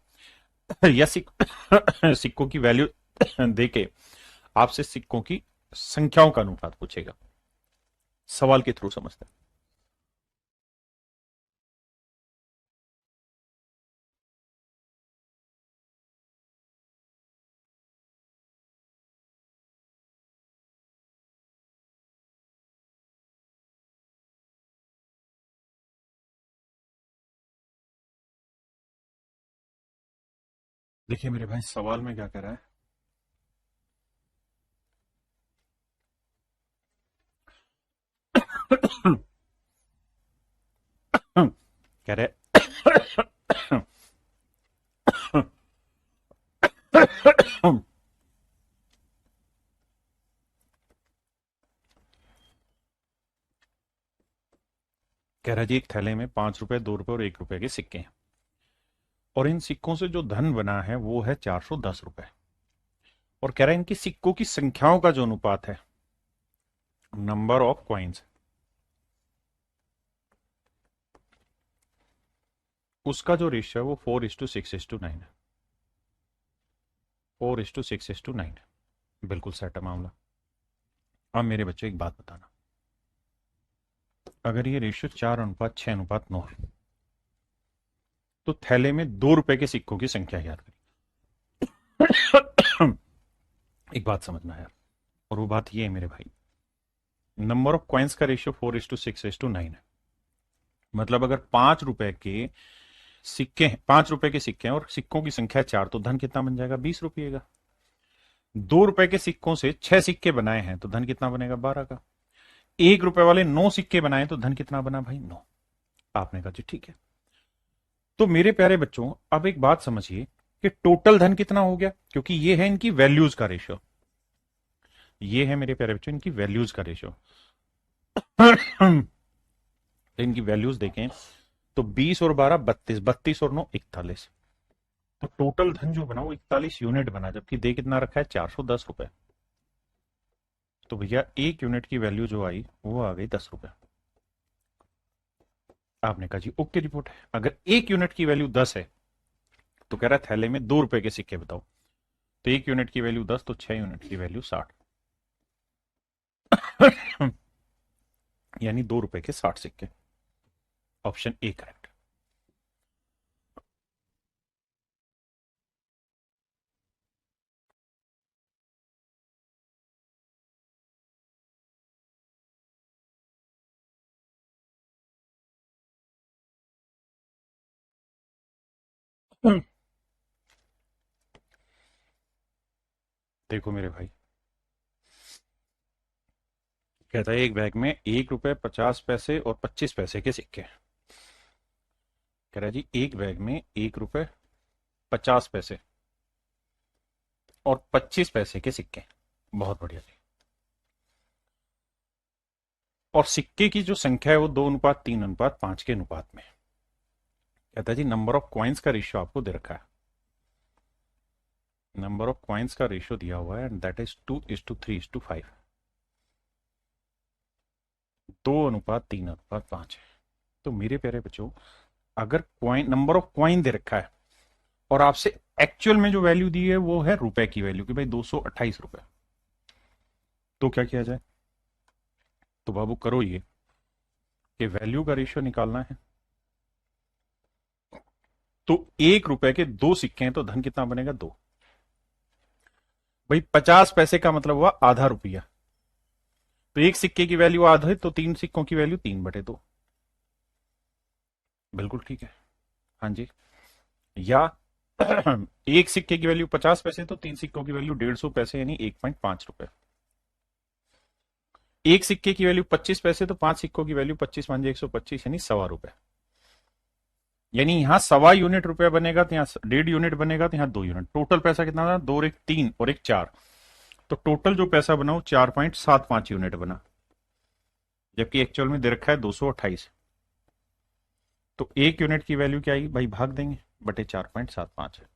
या सिक्कों की वैल्यू देके आपसे सिक्कों की संख्याओं का अनुपात पूछेगा। सवाल के थ्रू समझते हैं। देखिए मेरे भाई, सवाल में क्या कह रहा है। कह रहे कह रहा जी एक थैले में 5 रुपए, 2 रुपए और 1 रुपए के सिक्के हैं, और इन सिक्कों से जो धन बना है वो है 410 रुपए। और कह रहा है इनकी सिक्कों की संख्याओं का जो अनुपात है, नंबर ऑफ कॉइन्स, उसका जो रेशियो है वो 4:6:9 है। 4:6:9 है। बिल्कुल सेट है मामला। अब मेरे बच्चे एक बात बताना, अगर ये रेशियो 4:6:9 है तो थैले में 2 रुपए के सिक्कों की संख्या याद करिए। एक बात समझना यार, और वो बात ये है मेरे भाई, नंबर ऑफ कॉइन्स का रेशियो 4:6:9 है। मतलब अगर 5 रुपए के सिक्के हैं, 5 रुपए के सिक्के हैं और सिक्कों की संख्या 4, तो धन कितना बन जाएगा? 20 रुपये का। 2 रुपए के सिक्कों से 6 सिक्के बनाए हैं तो धन कितना बनेगा? 12 का। 1 रुपए वाले 9 सिक्के बनाए तो धन कितना बना भाई? 9। आपने कहा जी ठीक है। तो मेरे प्यारे बच्चों अब एक बात समझिए कि टोटल धन कितना हो गया, क्योंकि ये है इनकी वैल्यूज का रेशियो। ये है मेरे प्यारे बच्चों इनकी वैल्यूज का रेशियो। इनकी वैल्यूज देखें तो 20 और 12 32, 32 और 9 41। तो टोटल धन जो बना वो 41 यूनिट बना, जबकि दे कितना रखा है? 410 रुपए। तो भैया 1 यूनिट की वैल्यू जो आई वो आ गई 10 रुपए। आपने कहा जी ओके रिपोर्ट है। अगर 1 यूनिट की वैल्यू 10 है तो कह रहा है थैले में 2 रुपए के सिक्के बताओ। तो 1 यूनिट की वैल्यू 10, तो 6 यूनिट की वैल्यू 60। यानी 2 रुपए के 60 सिक्के। Option A correct. देखो मेरे भाई, कहता है एक बैग में 1 रुपए 50 पैसे और 25 पैसे के सिक्के हैं। कह रहा है जी एक बैग में 1 रुपए 50 पैसे और 25 पैसे के सिक्के। बहुत बढ़िया जी। और सिक्के की जो संख्या है वो 2:3:5 के अनुपात में। कहता है जी नंबर ऑफ कॉइन्स का रेशियो आपको दे रखा है। नंबर ऑफ कॉइन्स का रेशियो दिया हुआ है एंड दैट इज 2:3:5। 2:3:5 है। तो मेरे प्यारे बच्चों, अगर कॉइन, नंबर ऑफ कॉइन दे रखा है और आपसे एक्चुअल में जो वैल्यू दी है वो है रुपए की वैल्यू, कि भाई 228 रुपए, तो क्या किया जाए? तो बाबू करो ये कि वैल्यू का रेशियो निकालना है। तो 1 रुपए के 2 सिक्के हैं तो धन कितना बनेगा? 2। भाई 50 पैसे का मतलब हुआ आधा रुपया, तो 1 सिक्के की वैल्यू आधा है, तो 3 सिक्कों की वैल्यू 3/2। बिल्कुल ठीक है। हाँ जी। या 1 सिक्के की वैल्यू 50 पैसे, तो 3 सिक्कों की वैल्यू 150 पैसे यानी 1.5 रुपए। 1 सिक्के की वैल्यू 25 पैसे, तो 5 सिक्कों की वैल्यू 25×5 125 यानी 1.25 रुपए। यानी यहां 1.25 यूनिट रुपया बनेगा, तो यहाँ 1.5 यूनिट बनेगा, तो यहाँ 2 यूनिट। टोटल पैसा कितना था? 2 और 1 3 और 1 4। तो टोटल जो पैसा बना वो 4.75 यूनिट बना, जबकि एक्चुअल में दे रखा है 228। तो 1 यूनिट की वैल्यू क्या आई भाई? भाग देंगे बटे 4.75 है।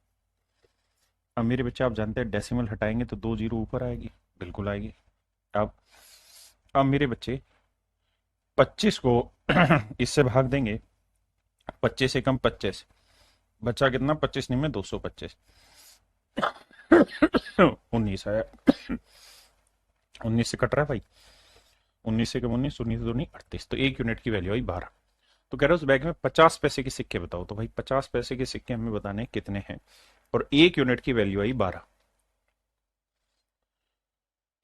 अब मेरे बच्चे आप जानते हैं डेसिमल हटाएंगे तो 2 जीरो ऊपर आएगी। बिल्कुल आएगी। अब मेरे बच्चे 25 को इससे भाग देंगे, 25 से कम 25, बचा कितना? 25 नहीं में 225। 19 आया। 19 से कट रहा है भाई, 19 से कम 19, 19 2 नहीं 38। तो 1 यूनिट की वैल्यू आई 12। तो कह रहे उस बैग में 50 पैसे के सिक्के बताओ। तो भाई 50 पैसे के सिक्के हमें बताने कितने हैं, और 1 यूनिट की वैल्यू आई 12।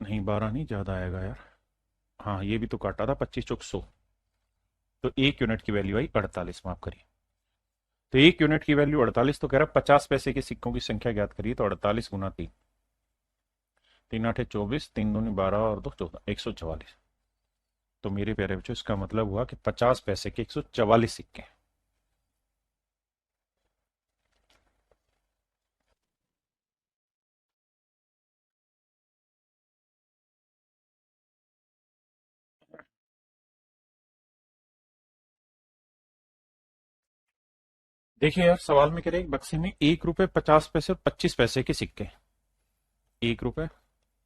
नहीं 12 नहीं, ज्यादा आएगा यार। हाँ ये भी तो काटा था, 25 चौक 100। तो 1 यूनिट की वैल्यू आई 48। माफ करिए। तो 1 यूनिट की वैल्यू 48। तो कह रहा 50 पैसे के सिक्कों की संख्या ज्ञात करिए। तो 48 गुना 3, 3 8 24, 3 दूनी 12 और 2 14, 144। तो मेरे प्यारे बच्चों इसका मतलब हुआ कि 50 पैसे के 144 सिक्के हैं। देखिए यार, सवाल में कह रहे हैं एक बक्से में 1 रुपए 50 पैसे और 25 पैसे के सिक्के। 1 रुपए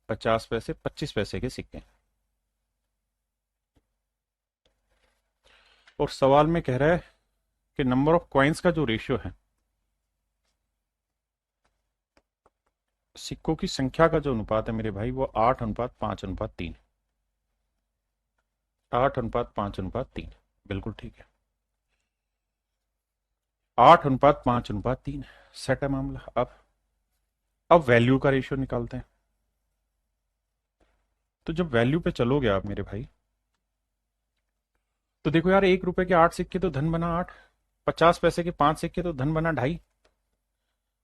50 पैसे 25 पैसे के सिक्के। और सवाल में कह रहा है कि नंबर ऑफ कॉइन्स का जो रेशियो है, सिक्कों की संख्या का जो अनुपात है मेरे भाई, वो 8:5:3। 8:5:3, बिल्कुल ठीक है। 8:5:3 सेट है मामला। अब वैल्यू का रेशियो निकालते हैं। तो जब वैल्यू पे चलोगे आप मेरे भाई, तो देखो यार, 1 रुपए के 8 सिक्के तो धन बना 8, 50 पैसे के 5 सिक्के तो धन बना 2.5,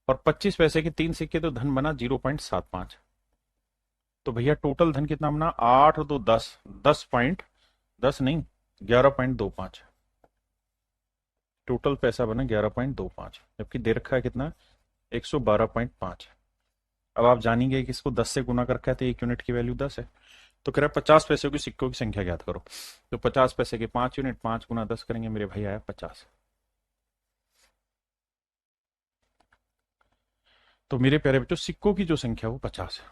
और 25 पैसे के 3 सिक्के तो धन बना 0.75। तो भैया टोटल धन कितना बना? 8 और 2 10, 10 नहीं, 11.25। टोटल पैसा बना 11.25, जबकि दे रखा है कितना? 112.5। अब आप जानेंगे कि इसको 10 से गुना कर रखा है तो 1 यूनिट की वैल्यू 10 है। तो कह रहा है 50 पैसे की सिक्कों की संख्या ज्ञात करो। तो 50 पैसे के 5 यूनिट, 5 गुना 10 करेंगे मेरे भाई, आया 50। तो मेरे प्यारे बच्चों, सिक्कों की जो संख्या वो 50 है।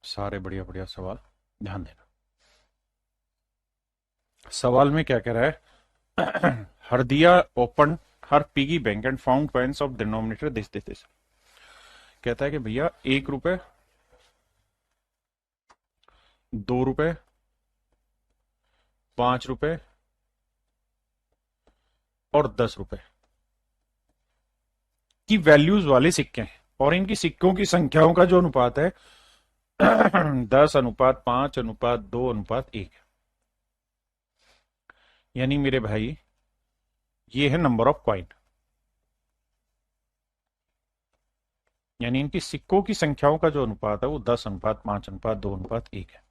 सारे बढ़िया बढ़िया सवाल, ध्यान देना। सवाल में क्या कह रहा है? Hardiya open her piggy bank and found coins of denominator this. कहता है कि भैया 1 रुपए, 2 रुपए, 5 रुपए और 10 रुपए की वैल्यूज वाले सिक्के हैं, और इनकी सिक्कों की संख्याओं का जो अनुपात है 10:5:2:1। यानी मेरे भाई ये है नंबर ऑफ कॉइन, यानी इनकी सिक्कों की संख्याओं का जो अनुपात है वो 10:5:2:1 है।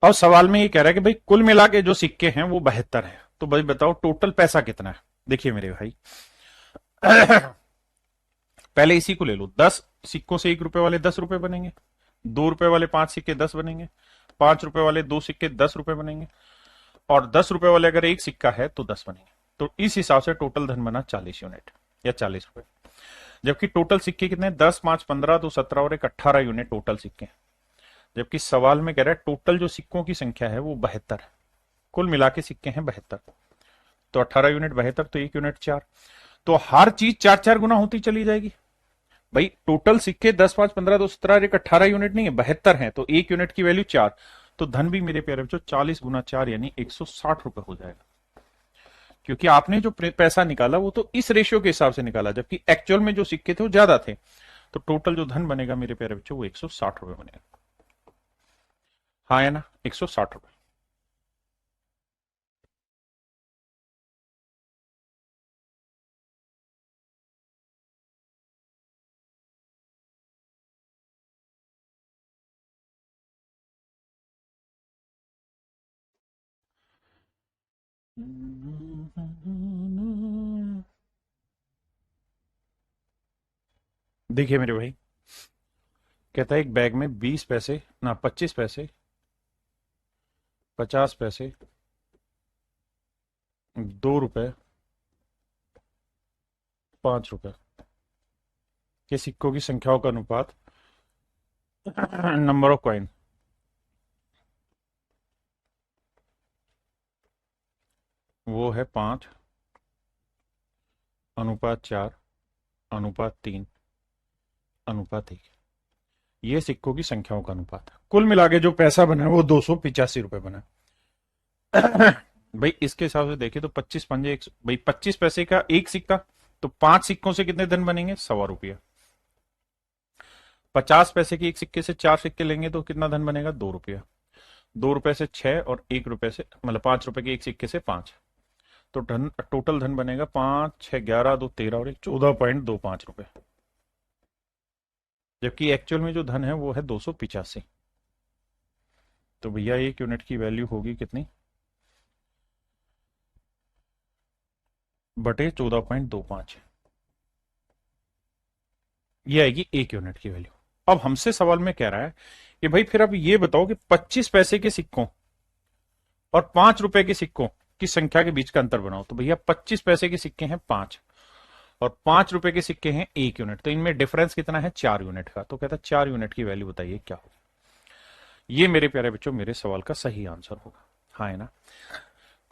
और सवाल में ये कह रहा है कि भाई कुल मिला के जो सिक्के हैं वो 72 है। तो भाई बताओ टोटल पैसा कितना है? देखिए मेरे भाई, पहले इसी को ले लो। 10 सिक्कों से 1 रुपए वाले 10 रुपए बनेंगे, 2 रुपए वाले 5 सिक्के 10 बनेंगे, 5 रुपए वाले 2 सिक्के 10 रुपए बनेंगे, और 10 रुपए वाले अगर एक सिक्का है तो 10 बनेंगे। तो इस हिसाब से टोटल धन बना 40 यूनिट या 40 रुपए। जबकि टोटल सिक्के कितने? 10, 5, 15, 2, 17 और एक 18 यूनिट टोटल सिक्के। जबकि सवाल में कह रहा है टोटल जो सिक्कों की संख्या है वो 72 है। कुल मिला के सिक्के हैं 72। तो 18 यूनिट 72, तो 1 यूनिट 4। तो हर चीज 4-4 गुना होती चली जाएगी। भाई टोटल सिक्के 10, 5, 15, 2, 17 एक 18 यूनिट नहीं है, 72 है। तो 1 यूनिट की वैल्यू 4। तो धन भी मेरे प्यारे बच्चों 40 गुना 4 यानी 160 रुपए हो जाएगा। क्योंकि आपने जो पैसा निकाला वो तो इस रेशियो के हिसाब से निकाला, जबकि एक्चुअल में जो सिक्के थे वो ज्यादा थे। तो टोटल जो धन बनेगा मेरे प्यारे बच्चों वो 160 रुपए बनेगा। हाँ है ना, 160 रुपए। देखिए मेरे भाई, कहता है एक बैग में 20 पैसे ना 25 पैसे, 50 पैसे, 2 रुपए, 5 रुपए के सिक्कों की संख्याओं का अनुपात नंबर ऑफ कॉइन वो है 5:4:3:1। ये सिक्कों की संख्याओं का अनुपात है। कुल मिला के जो पैसा बना है वो 285 रुपए बना है। भाई इसके हिसाब से देखें तो 25 पंजे भाई 25 पैसे का एक सिक्का, तो 5 सिक्कों से कितने धन बनेंगे? 125 रुपया। 50 पैसे के एक सिक्के से 4 सिक्के लेंगे तो कितना धन बनेगा? 2 रुपया। 2 रुपए से 6 और 1 रुपए से मतलब 5 रुपए के एक सिक्के से 5, तो धन, टोटल धन बनेगा 5 6 11 2 13 और 14.25 रुपए, जबकि एक्चुअल में जो धन है वो है 285। तो भैया 1 यूनिट की वैल्यू होगी कितनी, बटे 14.25, ये आएगी 1 यूनिट की वैल्यू। अब हमसे सवाल में कह रहा है कि भाई फिर अब ये बताओ कि 25 पैसे के सिक्कों और 5 रुपए के सिक्कों की संख्या के बीच का अंतर बनाओ। तो भैया 25 पैसे के सिक्के हैं 5 और 5 रुपए के सिक्के हैं 1 यूनिट, तो इनमें डिफरेंस कितना है, 4 यूनिट का। तो कहता है 4 यूनिट की वैल्यू बताइए क्या होगी। ये मेरे प्यारे बच्चों मेरे सवाल का सही आंसर होगा, हाँ है ना।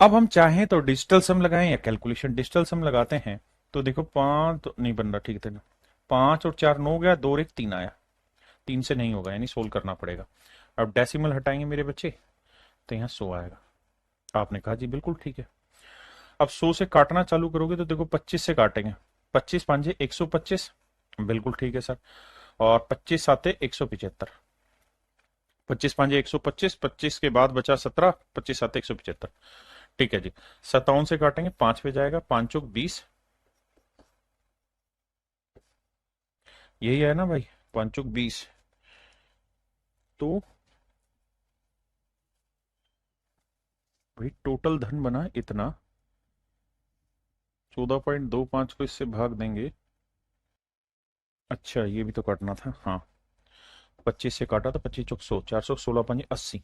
अब हम चाहें तो डिजिटल सम लगाएं या कैलकुलेशन। डिजिटल सम लगाते हैं तो देखो 5 तो नहीं बन रहा, ठीक है ना, 5 और 4 9 गया, 2 और 1 3 आया, 3 से नहीं होगा यानी सोल्व करना पड़ेगा। अब डेसिमल हटाएंगे मेरे बच्चे तो यहाँ 100 आएगा। आपने कहा जी बिल्कुल ठीक है। अब 100 से काटना चालू करोगे तो देखो 25 से काटेंगे, 25 5 125, बिल्कुल ठीक है सर। और 25 साते 175, 25 5 125, 25 के बाद बचा 17, 25 साते 175, ठीक है जी। 57 से काटेंगे 5 पे जाएगा, 5 चौक 20, यही है ना भाई, 5 चौक 20। तो भाई टोटल धन बना इतना, 14.25 को इससे भाग देंगे। अच्छा ये भी तो काटना था, हाँ 25 से काटा तो 25 चौक 100, 400 16 5 80,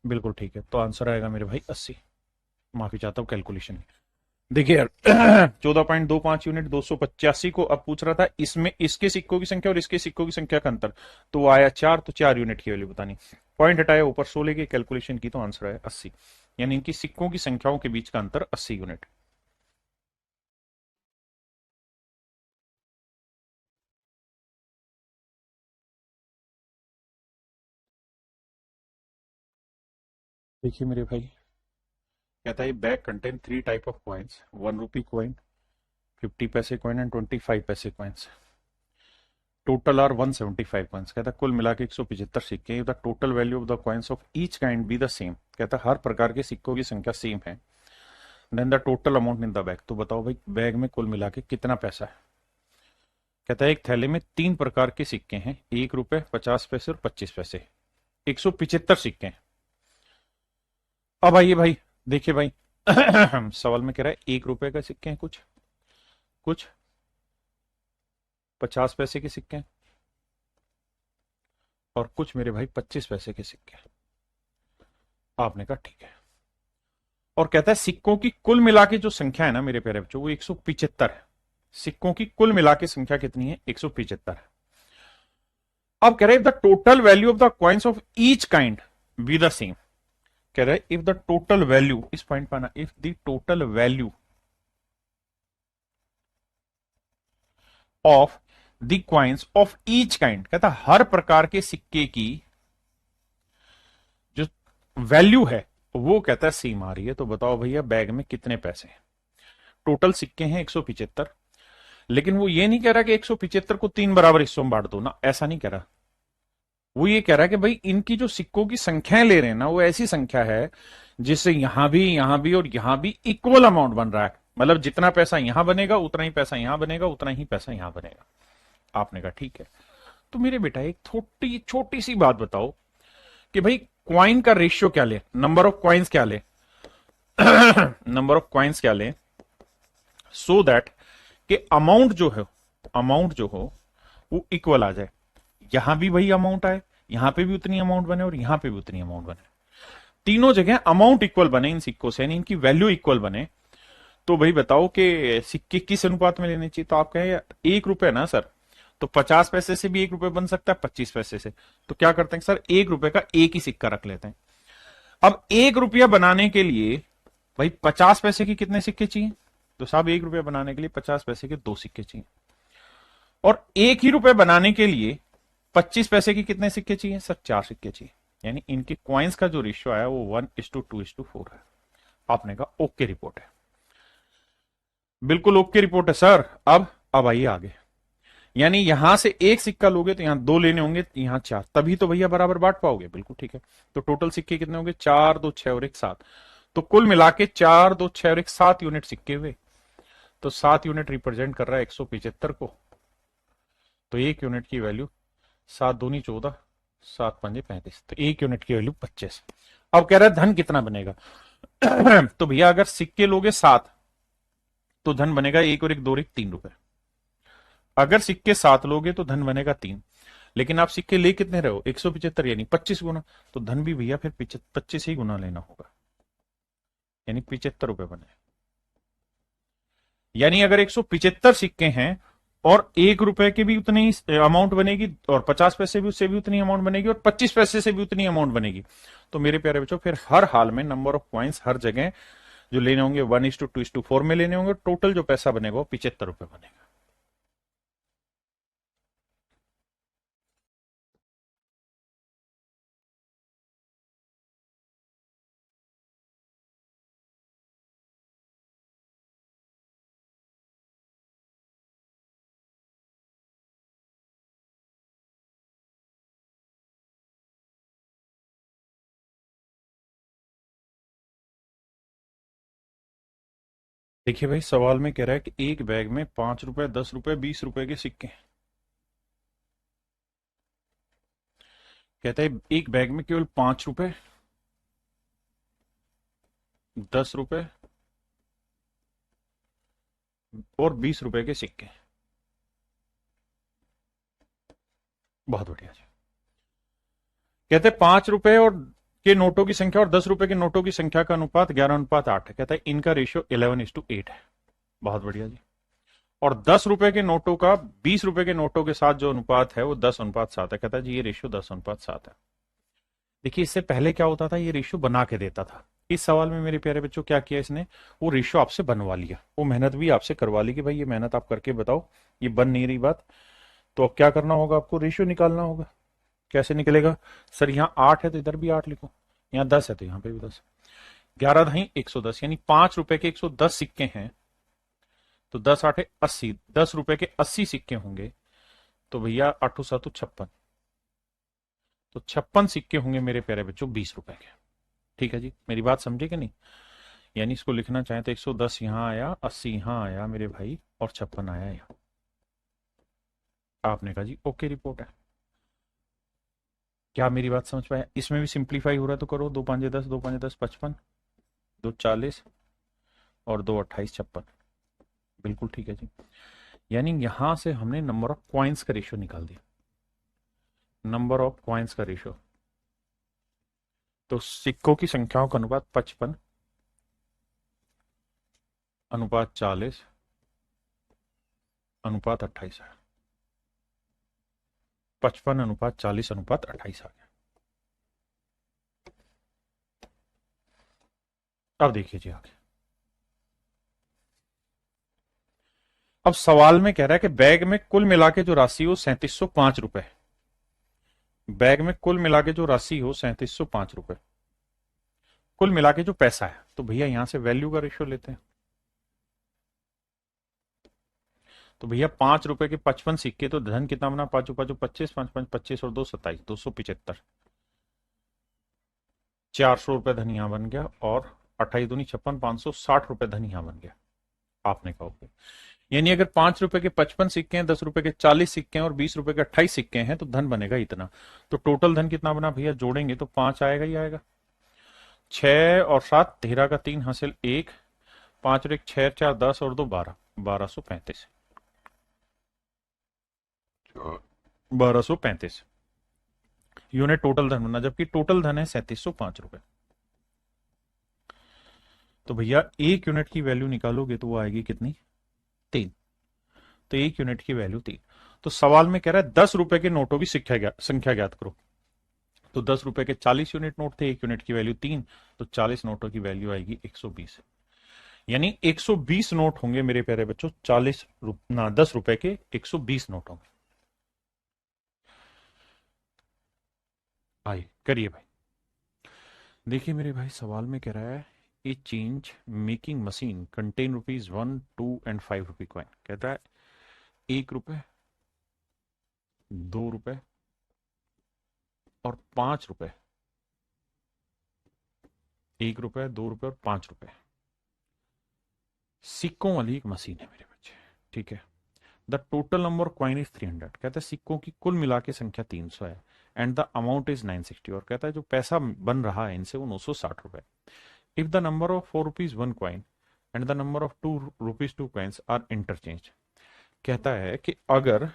बिल्कुल ठीक है। तो आंसर आएगा मेरे भाई 80। माफी चाहता हूँ कैलकुलेशन। देखिए यार 14.25 यूनिट 285 को अब पूछ रहा था इसमें इसके सिक्कों की संख्या और इसके सिक्कों की संख्या का अंतर, तो वो आया 4, तो 4 यूनिट की वैल्यू बतानी। पॉइंट हटाया ऊपर 16 की कैलकुलेशन की तो आंसर आया 80, यानी इनकी सिक्कों की संख्याओं के बीच का अंतर 80 यूनिट। देखिए मेरे भाई, कहता है bag contain 3 type of coins, 1 rupee coin, 50 पैसे कॉइन एंड 25 पैसे कॉइन्स। Total are 175 coins. कहता है कुल मिला के 175 सिक्के। The total value of the coins of each kind be the same. कहता है हर प्रकार के सिक्कों की संख्या सेम है। Then the total amount in the bag. तो बताओ भाई बैग में कुल मिला के कितना पैसा है। कहता है एक थैले में 3 प्रकार के सिक्के हैं, 1 रुपए, 50 पैसे और 25 पैसे, 175 सिक्के हैं। अब आइए भाई देखिए भाई सवाल में कह रहा है 1 रुपए का सिक्के हैं, कुछ कुछ 50 पैसे के सिक्के हैं और कुछ मेरे भाई 25 पैसे के सिक्के हैं। आपने कहा ठीक है। और कहता है सिक्कों की कुल मिला के जो संख्या है ना मेरे प्यारे बच्चों वो 175 है। सिक्कों की कुल मिला के संख्या कितनी है, 175 है। अब कह रहे हैं the total value of the coins of each kind be the same. कह रहे इफ द टोटल वैल्यू, इस पॉइंट पर ना, if the total value of the coins of each kind, कहता हर प्रकार के सिक्के की जो वैल्यू है वो कहता है सेम आ रही है। तो बताओ भैया बैग में कितने पैसे हैं। टोटल सिक्के हैं 175, लेकिन वो ये नहीं कह रहा कि 175 को 3 बराबर हिस्सों में बांट दो ना, ऐसा नहीं कह रहा। वो ये कह रहा है कि भाई इनकी जो सिक्कों की संख्याएं ले रहे हैं ना वो ऐसी संख्या है जिससे यहां भी और यहां भी इक्वल अमाउंट बन रहा है। मतलब जितना पैसा यहां बनेगा उतना ही पैसा यहां बनेगा, उतना ही पैसा यहां बनेगा। आपने कहा ठीक है। तो मेरे बेटा एक छोटी छोटी सी बात बताओ कि भाई क्वाइन का रेशियो क्या ले, नंबर ऑफ क्वाइंस क्या ले नंबर ऑफ क्वाइंस क्या ले, सो दैट कि अमाउंट जो हो वो इक्वल आ जाए। यहां भी वही अमाउंट आए, यहां पे भी उतनी अमाउंट बने और यहां पे भी उतनी अमाउंट बने, तीनों जगह अमाउंट इक्वल बने इन सिक्कों से, यानी इनकी वैल्यू इक्वल बने। तो भाई बताओ कि सिक्के किस अनुपात में लेने चाहिए। तो आप कहें 1 रुपए ना सर, तो 50 पैसे से भी 1 रुपए बन सकता है, 25 पैसे से। तो क्या करते हैं सर, 1 रुपए का एक ही सिक्का रख लेते हैं। अब 1 रुपया बनाने के लिए भाई 50 पैसे के कितने सिक्के चाहिए, तो साहब 1 रुपया बनाने के लिए 50 पैसे के 2 सिक्के चाहिए। और 1 ही रुपए बनाने के लिए 25 पैसे के कितने सिक्के चाहिए सर, 4 सिक्के चाहिए। यानी इनके कॉइन्स का जो रेशियो आया वो 1:2:4 है। आपने कहा ओके रिपोर्ट है, बिल्कुल ओके रिपोर्ट है सर। अब आइए आगे। यानी यहां से एक सिक्का लोगे तो यहां 2 लेने होंगे, यहां 4, तभी तो भैया बराबर बांट पाओगे। बिल्कुल ठीक है। तो टोटल सिक्के कितने होंगे, 4 2 6 और 1 7। तो कुल मिला के 4 2 6 और एक 7 यूनिट सिक्के हुए, तो 7 यूनिट रिप्रेजेंट कर रहा है 175 को। तो एक यूनिट की वैल्यू 7 दूनी 14, 7 पंजे 35, तो एक यूनिट की वैल्यू 25। अब कह रहा है धन कितना बनेगा। तो भैया अगर सिक्के लोगे 7 तो धन बनेगा 1 और 1 2 और 1 3 रुपए। अगर सिक्के 7 लोगे तो धन बनेगा 3। लेकिन आप सिक्के ले कितने रहे हो, 175 यानी 25 गुना, तो धन भी भैया फिर 25 ही गुना लेना होगा, यानी 75 रुपए बने। यानी अगर 175 सिक्के हैं और 1 रुपए के भी उतनी ही अमाउंट बनेगी, और 50 पैसे भी उससे भी उतनी अमाउंट बनेगी, और 25 पैसे से भी उतनी अमाउंट बनेगी, तो मेरे प्यारे बच्चों फिर हर हाल में नंबर ऑफ कॉइन्स हर जगह जो लेने होंगे 1:2:4 में लेने होंगे। टोटल जो पैसा बनेगा वो 75 रुपए बनेगा। देखिए भाई, सवाल में कह रहा है कि एक बैग में 5 रुपए, 10 रुपए, 20 रुपए के सिक्के हैं। कहता है एक बैग में केवल 5 रुपए, 10 रुपए और 20 रुपए के सिक्के हैं। बहुत बढ़िया जी। कहते हैं 5 रुपए और के नोटों की संख्या और 10 रुपए के नोटों की संख्या का अनुपात 11:8 है। कहता है इनका रेशियो 11:8 है। बहुत बढ़िया जी। और 10 रुपए के नोटों का 20 रुपए के नोटों के साथ जो अनुपात है वो 10:7 है। कहता है जी ये रेशियो 10:7 है। देखिए इससे पहले क्या होता था, ये रेशियो बना के देता था। इस सवाल में मेरे प्यारे बच्चों क्या किया इसने, वो रेशियो आपसे बनवा लिया, वो मेहनत भी आपसे करवा ली कि भाई ये मेहनत आप करके बताओ, ये बन नहीं रही बात। तो अब क्या करना होगा, आपको रेशियो निकालना होगा। कैसे निकलेगा, सर यहाँ 8 है तो इधर भी 8 लिखो, यहाँ 10 है तो यहाँ पे भी 10। 11 दही 110, यानी 5 रुपए के 110 सिक्के हैं, तो 10 8 80, 10 रुपए के 80 सिक्के होंगे, तो भैया 8 7 56, तो 56 सिक्के होंगे मेरे प्यारे बच्चों 20 रुपए के। ठीक है जी, मेरी बात समझे कि नहीं। यानी इसको लिखना चाहे तो 110 यहां आया, 80 यहां आया मेरे भाई, और 56 आया यहाँ। आपने कहा जी ओके रिपोर्ट है। क्या मेरी बात समझ पाया, इसमें भी सिंप्लीफाई हो रहा है तो करो, 2 5 10, 2 5 10 55, 2 40 और 2 28 56। बिल्कुल ठीक है जी। यानी यहां से हमने नंबर ऑफ कॉइन्स का रेशियो निकाल दिया, नंबर ऑफ कॉइन्स का रेशियो। तो सिक्कों की संख्याओं का अनुपात 55 अनुपात 40 अनुपात 28 है। 55 अनुपात 40 अनुपात 28 आ गया। अब देखिए जी आगे। अब सवाल में कह रहा है कि बैग में कुल मिला के जो राशि हो 3705 रुपए, बैग में कुल मिला के जो राशि हो 3705 रुपए, कुल मिला के जो पैसा है, तो भैया यहां से वैल्यू का रेशियो लेते हैं। तो भैया 5 रुपए के 55 सिक्के, तो धन कितना बना, 5 5 25, 5 5 25 और 2 27, 275, 400 रुपए धन यहां बन गया, और 28 दूनी 56, 560 रुपए धन यहां बन गया। आपने कहा ओके। यानी अगर 5 रुपए के 55 सिक्के हैं, 10 रुपए के 40 सिक्के हैं और 20 रुपए के 28 सिक्के हैं, तो धन बनेगा इतना। तो टोटल धन कितना बना भैया, जोड़ेंगे तो 5 आएगा ही आएगा। 6 और 7 13 का 3 हासिल 1, 5 और 1 6 4 10 और 2 12, 1235, 1235 यूनिट टोटल धन बना, जबकि टोटल धन है 3705 रुपए। तो भैया एक यूनिट की वैल्यू निकालोगे तो वो आएगी कितनी, 3। तो एक यूनिट की वैल्यू 3। तो सवाल में कह रहा है 10 रुपए के नोटों की संख्या ज्ञात करो। तो 10 रुपए के 40 यूनिट नोट थे, एक यूनिट की वैल्यू 3, तो 40 नोटों की वैल्यू आएगी 120। यानी 120 नोट होंगे मेरे प्यारे बच्चों, 10 रुपए के 120 नोट होंगे। आइए करिए भाई। देखिए मेरे भाई, सवाल में कह रहा है ए change making machine contain ₹1 2 and 5 rupee coin. कहता है 1 रुपए, 2 रुपए और 5 रुपए 1 रुपए, 2 रुपए और 5 रुपए, सिक्कों वाली एक मशीन है मेरे बच्चे। ठीक है। The total number coin is 300, कहता है सिक्कों की कुल मिला के संख्या 300 है, एंड द अमाउंट इज 960, और कहता है जो पैसा बन रहा है इनसे वो 960 रुपए। If the number of 4 rupees 1 coin and the number of 2 rupees 2 coins are interchange, कहता है कि अगर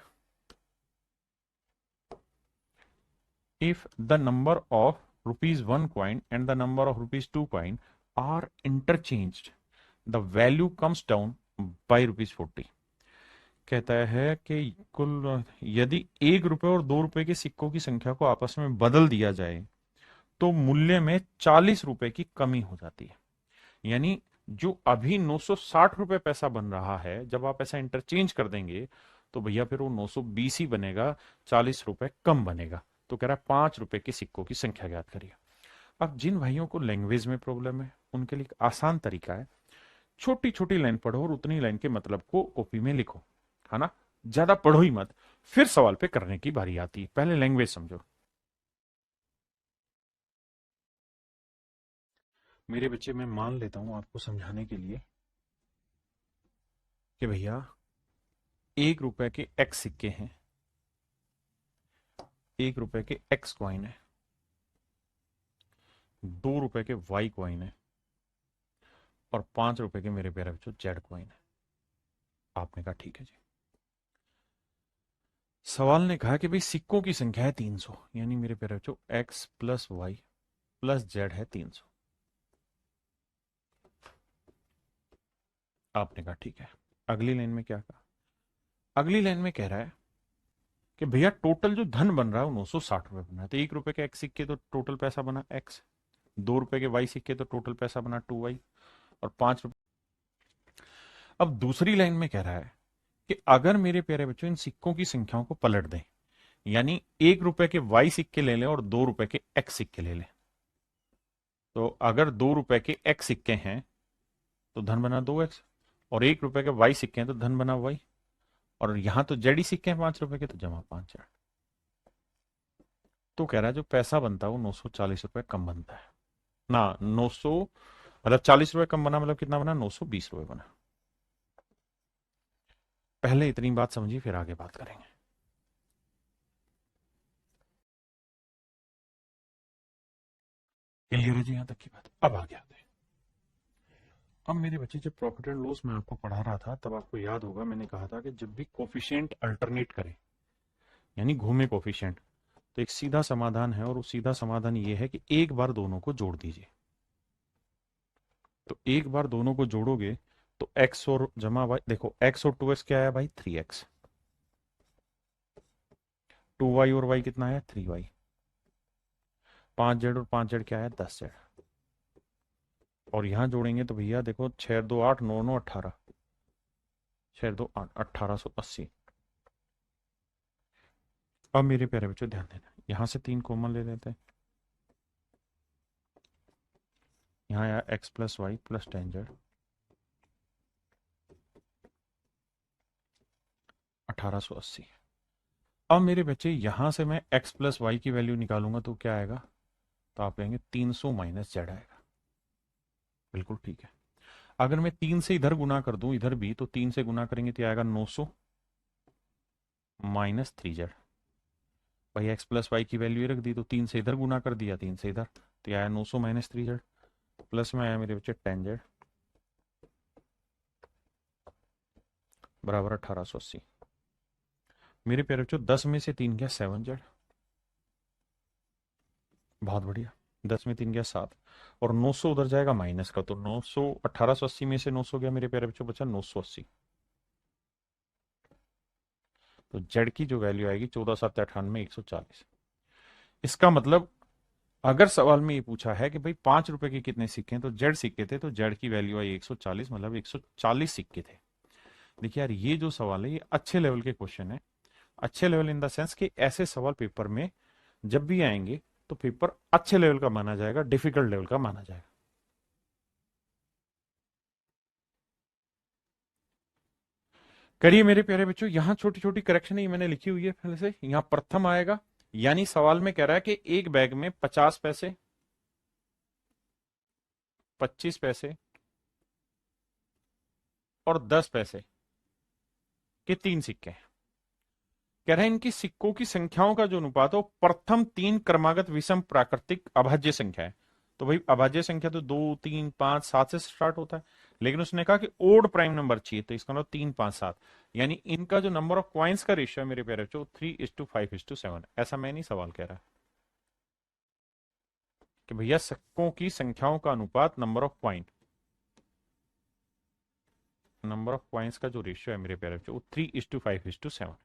if the number of rupees 1 coin and the number of rupees 2 coin are interchanged, the value comes down by rupees 40। कहता है कि कुल यदि 1 रुपए और 2 रुपए के सिक्कों की संख्या को आपस में बदल दिया जाए तो मूल्य में 40 रुपए की कमी हो जाती है। यानी जो अभी 960 रुपए पैसा बन रहा है, जब आप ऐसा इंटरचेंज कर देंगे तो भैया फिर वो 920 ही बनेगा, 40 रुपए कम बनेगा। तो कह रहा है 5 रुपए के सिक्कों की संख्या ज्ञात करिए। अब जिन भाइयों को लैंग्वेज में प्रॉब्लम है उनके लिए एक आसान तरीका है, छोटी छोटी लाइन पढ़ो और उतनी लाइन के मतलब को कॉपी में लिखो, है ना, ज्यादा पढ़ो ही मत, फिर सवाल पे करने की बारी आती है। पहले लैंग्वेज समझो। मेरे बच्चे, मैं मान लेता हूं आपको समझाने के लिए कि भैया 1 रुपए के एक्स सिक्के हैं, 1 रुपए के एक्स कॉइन है, 2 रुपए के वाई कॉइन है और 5 रुपए के मेरे प्यारे बच्चों जेड कॉइन है। आपने कहा ठीक है जी। सवाल ने कहा कि भाई सिक्कों की संख्या है 300, यानी मेरे प्यारे बच्चों x plus y plus z है 300। आपने कहा ठीक है। अगली लाइन में क्या कहा? अगली लाइन में कह रहा है कि भैया टोटल जो धन बन रहा है वो 960 रुपए बन रहा है। तो 1 रुपए के एक्स सिक्के तो टोटल पैसा बना एक्स, 2 रुपए के वाई सिक्के तो टोटल पैसा बना 2 वाई, और 5 रुपए। अब दूसरी लाइन में कह रहा है कि अगर मेरे प्यारे बच्चों इन सिक्कों की संख्याओं को पलट दें, यानी 1 रुपए के वाई सिक्के ले लें और 2 रुपए के एक्स सिक्के ले लें, तो अगर 2 रुपए के एक्स सिक्के हैं तो धन बना 2x, और 1 रुपए के वाई सिक्के हैं तो धन बना वाई, और यहां तो जेडी सिक्के हैं 5 रुपए के तो जमा 5 जेड। तो कह रहा है जो पैसा बनता है वो 940 रुपए कम बनता है ना, 900 मतलब 40 रुपए कम बना, मतलब कितना बना? 920 रुपए बना। पहले इतनी बात समझिए फिर आगे बात करेंगे। क्लियर है जी यहां तक की बात? अब आगे आते हैं। अब मेरे बच्चे, जब प्रॉफिट एंड लॉस में आपको पढ़ा रहा था तब आपको याद होगा मैंने कहा था कि जब भी कोफिशिएंट अल्टरनेट करें, यानी घूमे कोफिशिएंट, तो एक सीधा समाधान है, और वो सीधा समाधान ये है कि एक बार दोनों को जोड़ दीजिए। तो एक बार दोनों को जोड़ोगे तो x और जमा y, देखो x और 2x क्या है भाई? 3x। 2y और y कितना है? 3y। 5z और 5z क्या है? 10z। और यहां जोड़ेंगे तो भैया देखो 6 2 8 9 9 18, 6 2 8 1880। अब मेरे प्यारे बच्चों ध्यान देना, यहां से 3 कॉमन ले लेते हैं, यहाँ आया x plus y plus 10z 1880। अब मेरे बच्चे यहां से मैं x प्लस वाई की वैल्यू निकालूंगा तो क्या आएगा? तो आप कहेंगे 300 माइनस जेड आएगा। बिल्कुल ठीक है। अगर मैं 3 से इधर गुना कर दूं, इधर भी, तो 3 से गुना करेंगे तो आएगा 900 माइनस 3z। भाई x प्लस वाई की वैल्यू रख दी तो 3 से इधर गुना कर दिया, 3 से इधर, तो आया 900 माइनस 3z, प्लस में आया मेरे बच्चे 10z बराबर 1880। मेरे प्यारे बच्चों 10 में से 3 गया 7z, बहुत बढ़िया। 10 में 3 गया 7, और 900 उधर जाएगा माइनस का, तो 900 1880 में से 900 गया मेरे प्यारे बच्चों, बचा 980। तो जेड की जो वैल्यू आएगी 14 7 98 140। इसका मतलब अगर सवाल में ये पूछा है कि भाई 5 रुपए के कितने सिक्के हैं तो जेड सिक्के थे, तो जेड की वैल्यू आई 140, मतलब 140 सिक्के थे। देखिए यार ये जो सवाल है ये अच्छे लेवल के क्वेश्चन है। अच्छे लेवल इन द सेंस कि ऐसे सवाल पेपर में जब भी आएंगे तो पेपर अच्छे लेवल का माना जाएगा, डिफिकल्ट लेवल का माना जाएगा। करिए मेरे प्यारे बच्चों, यहां छोटी छोटी करेक्शन ही मैंने लिखी हुई है पहले से। यहां प्रथम आएगा, यानी सवाल में कह रहा है कि एक बैग में 50 पैसे 25 पैसे और 10 पैसे के 3 सिक्के हैं। कह रहे हैं इनकी सिक्कों की संख्याओं का जो अनुपात है वो प्रथम 3 क्रमागत विषम प्राकृतिक अभाज्य संख्या है। तो भाई अभाज्य संख्या तो 2, 3, 5, 7 से स्टार्ट होता है, लेकिन उसने कहा कि ओड प्राइम नंबर चाहिए, तो इसका मतलब 3, 5, 7, यानी इनका जो नंबर ऑफ क्वाइंस का रेशियो है मेरे प्यारे बच्चों 3:5:7। ऐसा मैं नहीं सवाल कह रहा कि भैया सिक्कों की संख्याओं का अनुपात नंबर ऑफ क्वाइंस का जो रेशियो है मेरे प्यारे बच्चों वो 3:5:7।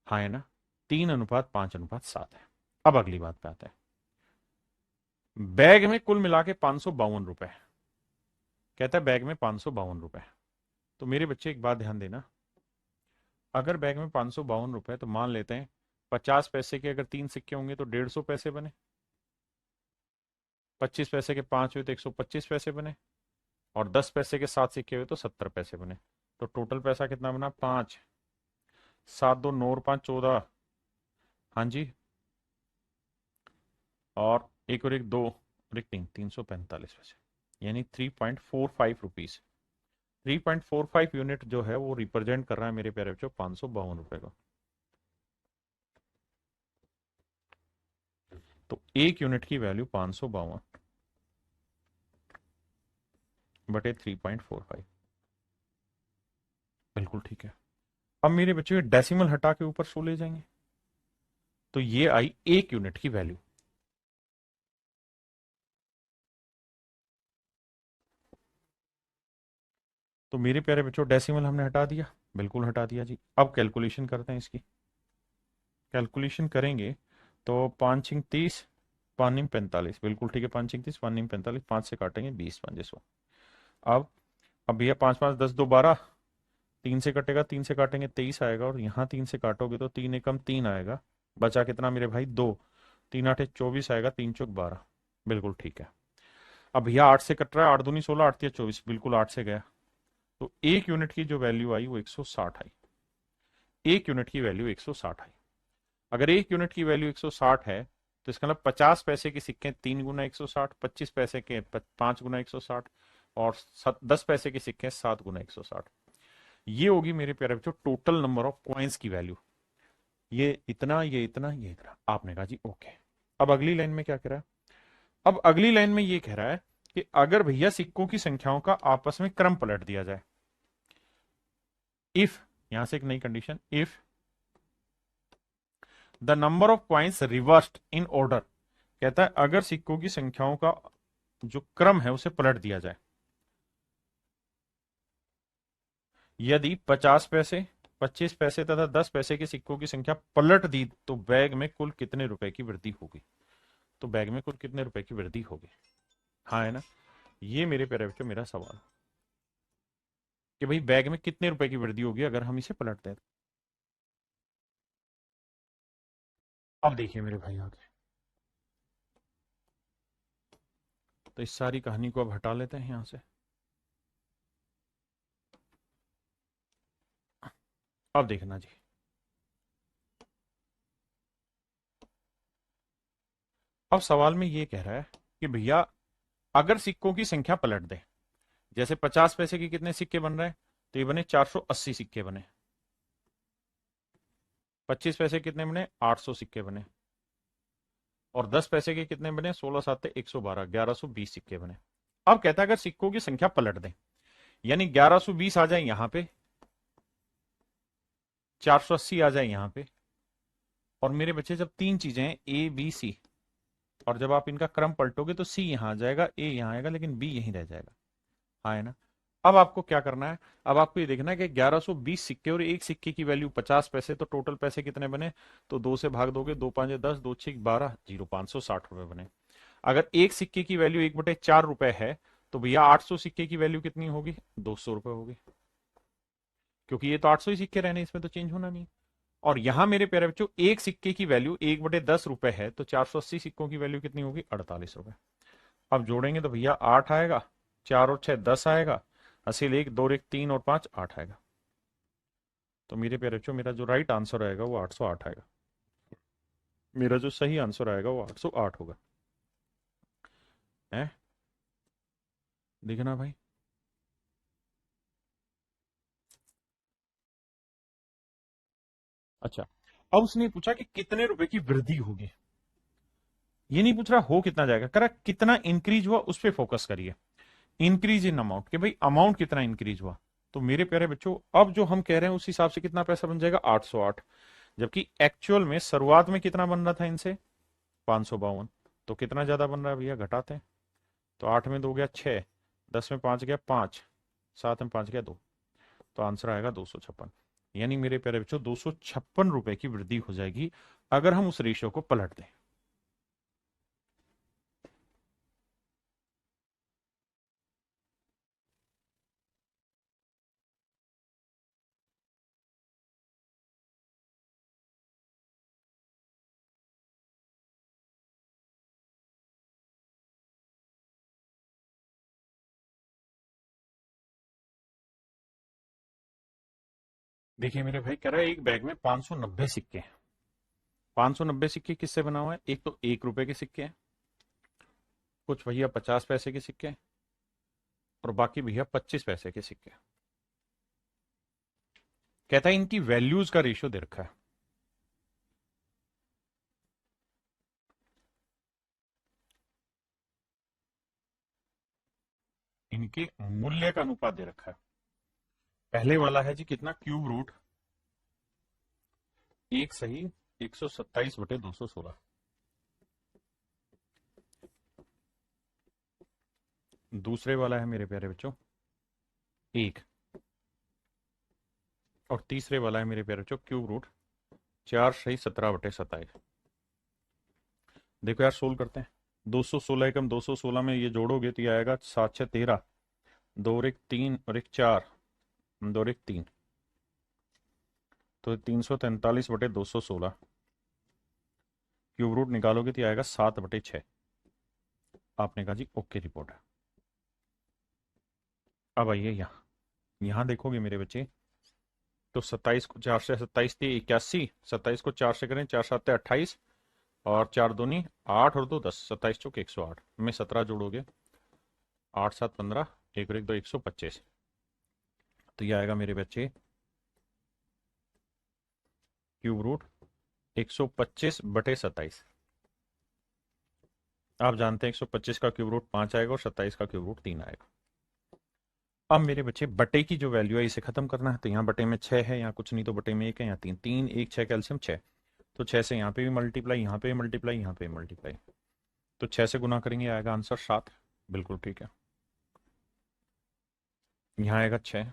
हाँ है ना, 3:5:7 है। अब अगली बात पे आता है, बैग में कुल मिला के 552 रुपए। कहता है बैग में 552 रुपए। तो मेरे बच्चे एक बात ध्यान देना, अगर बैग में 552 रुपए तो मान लेते हैं 50 पैसे के अगर 3 सिक्के होंगे तो 150 पैसे बने, 25 पैसे के 5 हुए तो 125 पैसे बने, और 10 पैसे के 7 सिक्के हुए तो 70 पैसे बने। तो टोटल पैसा कितना बना? 5, 7, 2, 9 और 5, 14। हाँ जी, और एक और एक 2 और एक 3, 345 पैसे, यानी 3.45 रुपीज। 3.45 यूनिट जो है वो रिप्रेजेंट कर रहा है मेरे प्यारे बच्चों 552 रुपए का। तो एक यूनिट की वैल्यू 552 बटे 3.45। बिल्कुल ठीक है। अब मेरे बच्चों डेसिमल हटा के ऊपर 100 ले जाएंगे, तो ये आई एक यूनिट की वैल्यू। तो मेरे प्यारे बच्चों डेसिमल हमने हटा दिया, बिल्कुल हटा दिया जी। अब कैलकुलेशन करते हैं इसकी। कैलकुलेशन करेंगे तो 5×30, 5×45, बिल्कुल ठीक है। 5×30, 5×45, 5 से काटेंगे 20, 5 अब भैया 5, 5, 10, 2, 12, 3 से कटेगा, 3 से काटेंगे 23 आएगा, और यहाँ 3 से काटोगे तो 3 एकम 3 आएगा, बचा कितना मेरे भाई? 2, 3 8 24 आएगा, 3 चौक 12, बिल्कुल ठीक है। अब भैया 8 से कट रहा है, 8 दूनी 16, 8 3 24, बिल्कुल 8 से गया। तो एक यूनिट की जो वैल्यू आई वो 160 आई। एक यूनिट की वैल्यू 160 आई। अगर एक यूनिट की वैल्यू 160 है तो इसका मतलब 50 पैसे के सिक्के 3 × 160, 25 पैसे के 5 × 160, और 10 पैसे के सिक्के 7 × 160। ये होगी मेरे प्यारे बच्चों टोटल नंबर ऑफ कॉइन्स की वैल्यू। ये इतना, ये इतना, ये इतना। आपने कहा जी ओके। अब अगली लाइन में क्या कह रहा है? अब अगली लाइन में ये कह रहा है कि अगर भैया सिक्कों की संख्याओं का आपस में क्रम पलट दिया जाए, इफ, यहां से एक नई condition, if the number of coins reversed in order. कहता है अगर सिक्कों की संख्याओं का जो क्रम है उसे पलट दिया जाए, यदि 50 पैसे, 25 पैसे तथा 10 पैसे के सिक्कों की संख्या पलट दी तो बैग में कुल कितने रुपए की वृद्धि होगी? तो बैग में कुल कितने रुपए की वृद्धि होगी? हाँ है ना, ये मेरे प्यारे बच्चों मेरा सवाल कि भाई बैग में कितने रुपए की वृद्धि होगी अगर हम इसे पलटते हैं। अब देखिए मेरे भाई आगे, तो इस सारी कहानी को अब हटा लेते हैं यहां से। अब देखना जी, अब सवाल में ये कह रहा है कि भैया अगर सिक्कों की संख्या पलट दे, जैसे 50 पैसे के कितने सिक्के बन रहे हैं? तो ये बने 480 सिक्के बने। 25 पैसे कितने बने? 800 सिक्के बने। और 10 पैसे के कितने बने? 16 7 112, 1120 सिक्के बने। अब कहता है अगर सिक्कों की संख्या पलट दें, यानी 1120 आ जाए यहां पे, 480 आ जाए यहां पे, और मेरे बच्चे जब तीन चीजें हैं ए बी सी, और जब आप इनका क्रम पलटोगे तो सी यहां आ जाएगा, ए यहां आएगा, लेकिन बी यहीं रह जाएगा। हाँ है ना। अब आपको क्या करना है? अब आपको ये देखना है कि 1120 सिक्के और एक सिक्के की वैल्यू 50 पैसे, तो टोटल पैसे कितने बने? तो 2 से भाग दोगे, 2 5 10, 2 6 12, 0 560 रुपए बने। अगर एक सिक्के की वैल्यू 1/4 रुपए है तो भैया 800 सिक्के की वैल्यू कितनी होगी? 200 रुपए होगी, क्योंकि ये तो 800 ही सिक्के रहने, इसमें तो चेंज होना नहीं। और यहां मेरे प्यारे बच्चों एक सिक्के की वैल्यू 1/10 रुपए है, तो 480 सिक्कों की वैल्यू कितनी होगी? 48 रुपए। अब जोड़ेंगे तो भैया 8 आएगा, 4 और 6 10 आएगा, असील 1 2 1 3 और 5 8 आएगा। तो मेरे प्यारे बच्चों मेरा जो राइट आंसर आएगा वो 808 आएगा। मेरा जो सही आंसर आएगा वो 808 होगा। है देखना भाई। अच्छा, अब उसने पूछा कि कितने रुपए की वृद्धि होगी, ये नहीं पूछ रहा हो कितना जाएगा, कह रहा कितना इंक्रीज हुआ उस पर फोकस करिए। इंक्रीज इन अमाउंट, कि भाई अमाउंट कितना इंक्रीज हुआ। तो मेरे प्यारे बच्चों, अब जो हम कह रहे हैं उस हिसाब से कितना पैसा बन जाएगा, 808। जबकि एक्चुअल में शुरुआत में कितना बन रहा था इनसे, 552। तो कितना ज्यादा बन रहा है भैया, घटाते हैं। तो 8 में 2 गया 6, 10 में 5 गया 5, 7 में 5 गया 2, तो आंसर आएगा 256। यानी मेरे प्यारे बच्चों 256 रुपए की वृद्धि हो जाएगी अगर हम उस रेशियो को पलट दें। देखिए मेरे भाई, कह रहा है एक बैग में 590 सिक्के हैं। 590 सिक्के किससे बना हुआ है, एक तो 1 रुपए के सिक्के हैं, कुछ भैया 50 पैसे के सिक्के हैं, और बाकी भैया 25 पैसे के सिक्के। कहता है इनकी वैल्यूज का रेशियो दे रखा है। इनके मूल्य का अनुपात दे रखा है। पहले वाला है जी कितना, क्यूब रूट 1 सही 127/216। दूसरे वाला है मेरे प्यारे बच्चों 1, और तीसरे वाला है मेरे प्यारे बच्चों क्यूब रूट 4 सही 17/27। देखो यार सोल्व करते हैं। 216 एकम 216 में ये जोड़ोगे तो ये आएगा 7 6 13, 2 और 1 3 और 1 4, 2 और 1 3, तो 343/216। क्यूब रूट निकालोगे तो ये आएगा 7/6। आपने कहा जी ओके रिपोर्ट है। अब आइए यहाँ, यहाँ देखोगे मेरे बच्चे, तो 27 को 4 से 27 थी 81, 27 को 4 से करें 4 7 28, और 4 दूनी 8 और 2 10, 27 चौक 108 में 17 जोड़ोगे, 8 7 15, 1 और 1 2 125। तो ये आएगा मेरे बच्चे क्यूब रूट 125/27। आप जानते हैं 125 का क्यूब रूट 5 आएगा और 27 का क्यूब रूट 3 आएगा। अब मेरे बच्चे बटे की जो वैल्यू है इसे खत्म करना है, तो यहाँ बटे में 6 है, यहाँ कुछ नहीं, तो बटे में 1 है, यहाँ 3 3 1 6 कैल्शियम 6। तो 6 से यहाँ पे भी मल्टीप्लाई, यहाँ पे भी मल्टीप्लाई, यहाँ पे भी मल्टीप्लाई, तो 6 से गुना करेंगे आएगा आंसर 7। बिल्कुल ठीक है। यहाँ आएगा 6,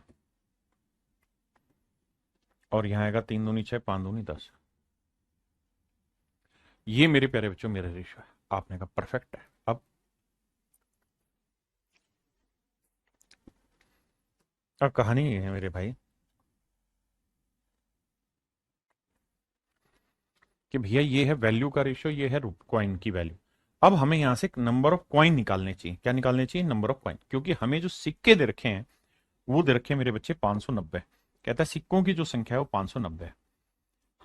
और यहाँ आएगा 3 दूनी 6 5 दूनी 10। ये मेरे प्यारे बच्चों मेरा रेशियो है। आपने कहा परफेक्ट है। अब कहानी ये है मेरे भाई कि भैया ये है वैल्यू का रेशियो, ये है कॉइन की वैल्यू। अब हमें यहां से नंबर ऑफ कॉइन निकालने चाहिए। क्या निकालने चाहिए, नंबर ऑफ कॉइन, क्योंकि हमें जो सिक्के दे रखे हैं वो दे रखे हैं मेरे बच्चे 590। कहता है सिक्कों की जो संख्या है वो 590 है।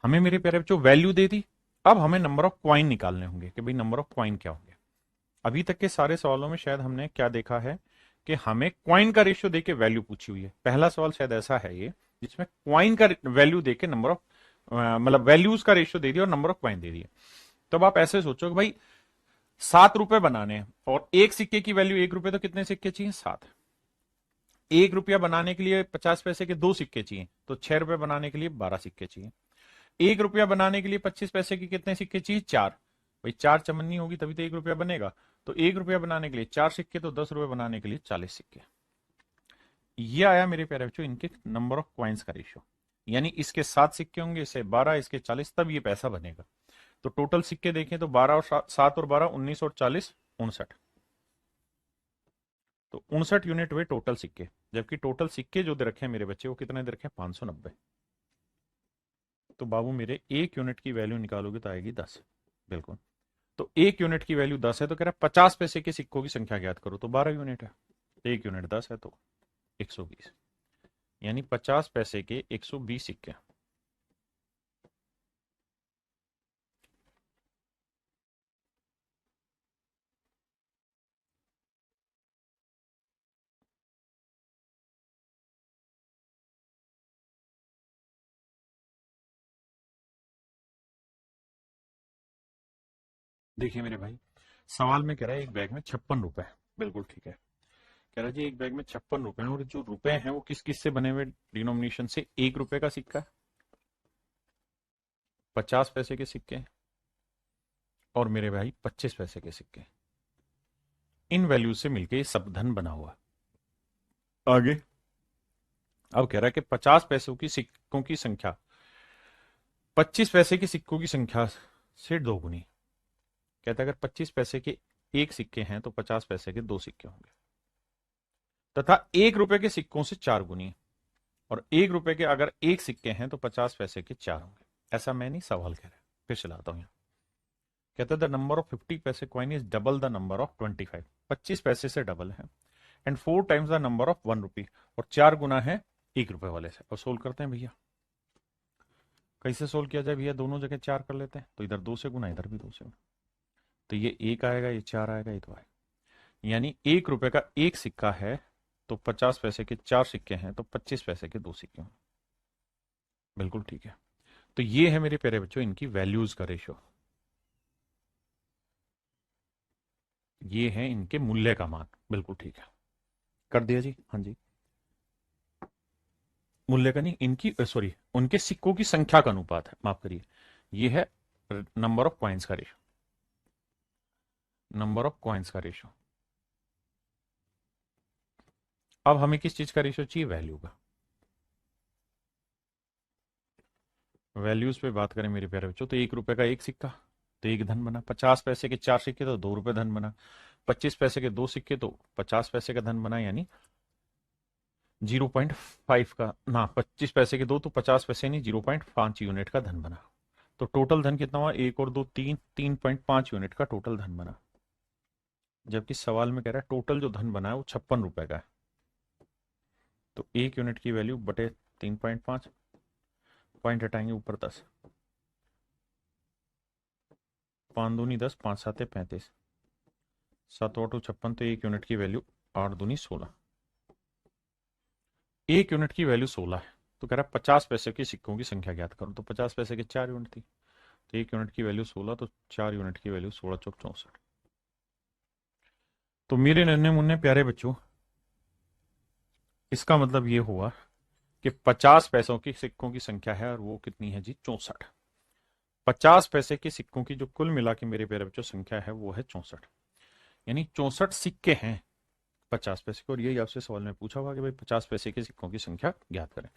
हमें मेरे प्यारे बच्चों वैल्यू दे दी। अब हमें नंबर ऑफ क्वाइन निकालने होंगे कि भाई नंबर ऑफ क्वाइन क्या होंगे। अभी तक के सारे सवालों में शायद हमने क्या देखा है कि हमें क्वाइन का रेशियो देके वैल्यू पूछी हुई है। पहला सवाल शायद ऐसा है ये, जिसमें क्वाइन का वैल्यू देके नंबर ऑफ मतलब वैल्यूज का रेशियो दे दिया और नंबर ऑफ क्वाइन दे दिया। तो अब आप ऐसे सोचो कि भाई 7 रुपए बनाने हैं और एक सिक्के की वैल्यू 1 रुपए, तो कितने सिक्के चाहिए, 7। 1 रुपया बनाने के लिए 50 पैसे के 2 सिक्के चाहिए, तो 6 रुपए बनाने के लिए 12 सिक्के चाहिए। 1 रुपया बनाने के लिए 25 पैसे के कितने सिक्के चाहिए, 4। भाई 4 चमन्नी होगी तभी तो 1 रुपया बनेगा। तो 1 रुपया बनाने के लिए 4 सिक्के, तो 10 रुपए बनाने के लिए 40 सिक्के। ये आया मेरे प्यारे बच्चों इनके नंबर ऑफ क्वाइंस का रेशियो। यानी इसके 7 सिक्के होंगे, इससे 12, इसके 40, तब ये पैसा बनेगा। तो टोटल सिक्के देखें तो 12 और 7 और 12 19 और 40 59। तो 59 यूनिट हुए टोटल सिक्के। जबकि टोटल सिक्के जो दे रखे हैं मेरे बच्चे वो कितने दे रखे हैं, 590। तो बाबू मेरे 1 यूनिट की वैल्यू निकालोगे तो आएगी 10। बिल्कुल। तो 1 यूनिट की वैल्यू 10 है, तो कह रहा है 50 पैसे के सिक्कों की संख्या ज्ञात करो, तो 12 यूनिट है। 1 यूनिट 10 है तो 120, यानी 50 पैसे के 120 सिक्के। देखिए मेरे भाई, सवाल में कह रहा है एक बैग में 56 रुपए है। बिल्कुल ठीक है। कह रहा है जी एक बैग में 56 रुपए हैं और जो रुपए हैं वो किस किस से बने हुए डिनोमिनेशन से। 1 रुपए का सिक्का, 50 पैसे के सिक्के और मेरे भाई 25 पैसे के सिक्के। इन वैल्यूज से मिलके ये सब धन बना हुआ। आगे अब कह रहा है कि 50 पैसों की सिक्कों की संख्या 25 पैसे के सिक्कों की संख्या से दोगुनी। कहता है अगर 25 पैसे के एक सिक्के हैं तो 50 पैसे के दो सिक्के होंगे तथा 1 रुपए के सिक्कों से 4 गुनी। और 1 रुपए के अगर एक सिक्के हैं तो 50 पैसे के 4 होंगे। ऐसा मैं नहीं, सवाल कह रहा है। फिर चलाता हूं यहाँ। कहता है द नंबर ऑफ 50 पैसे coin is double the number of 25। 25 पैसे से डबल है and 4 times the number of 1 रुपी, और 4 गुना है 1 रुपए वाले से। और सोल्व करते हैं भैया। कैसे सोल्व किया जाए भैया, दोनों जगह 4 कर लेते हैं तो इधर 2 से गुना, इधर भी 2 से गुना। तो ये 1 आएगा, ये 4 आएगा, ये 2 आएगा। यानी 1 रुपए का एक सिक्का है तो 50 पैसे के 4 सिक्के हैं तो 25 पैसे के 2 सिक्के होंगे। बिल्कुल ठीक है। तो ये है मेरे प्यारे बच्चों इनकी वैल्यूज का रेशियो। ये है इनके मूल्य का मान। बिल्कुल ठीक है, कर दिया जी। हाँ जी, मूल्य का नहीं, इनकी सॉरी उनके सिक्कों की संख्या का अनुपात है, माफ करिए। ये है नंबर ऑफ कॉइन्स का रेशियो। नंबर ऑफ कॉइन्स का रेशियो। अब हमें किस चीज का रेशियो चाहिए, वैल्यू का। वैल्यूज पे बात करें मेरे प्यारे बच्चों तो 1 रुपए का एक सिक्का तो 1 धन बना, 50 पैसे के 4 सिक्के तो 2 रुपए धन बना, 25 पैसे के 2 सिक्के तो 50 पैसे का धन बना, यानी 0.5 का ना, 25 पैसे के 2 तो 50 पैसे नहीं 0.5 यूनिट का धन बना। तो टोटल धन कितना हुआ, 1 और 2 3, 3.5 यूनिट का टोटल धन बना। जबकि सवाल में कह रहा है टोटल जो धन बना है वो 56 रुपए का है। तो 1 यूनिट की वैल्यू बटे 3.5, पॉइंट हटाएंगे ऊपर 10, 5 दूनी 10, 5 साते 35, 7 8 56। तो 1 यूनिट की वैल्यू 8 दूनी 16। 1 यूनिट की वैल्यू 16 है। तो कह रहा है 50 पैसे के सिक्कों की संख्या ज्ञात करो। तो 50 पैसे के 4 यूनिट थी तो 1 यूनिट की वैल्यू 16, तो 4 यूनिट की वैल्यू 16 चौक 64। तो मेरे नन्हे मुन्ने प्यारे बच्चों, इसका मतलब ये हुआ कि 50 पैसों की सिक्कों की संख्या है और वो कितनी है जी, 64। 50 पैसे के सिक्कों की जो कुल मिला के मेरे प्यारे बच्चों संख्या है वो है 64। यानी 64 सिक्के हैं 50 पैसे के। और यही आपसे सवाल में पूछा हुआ कि भाई 50 पैसे के सिक्कों की संख्या ज्ञात करें।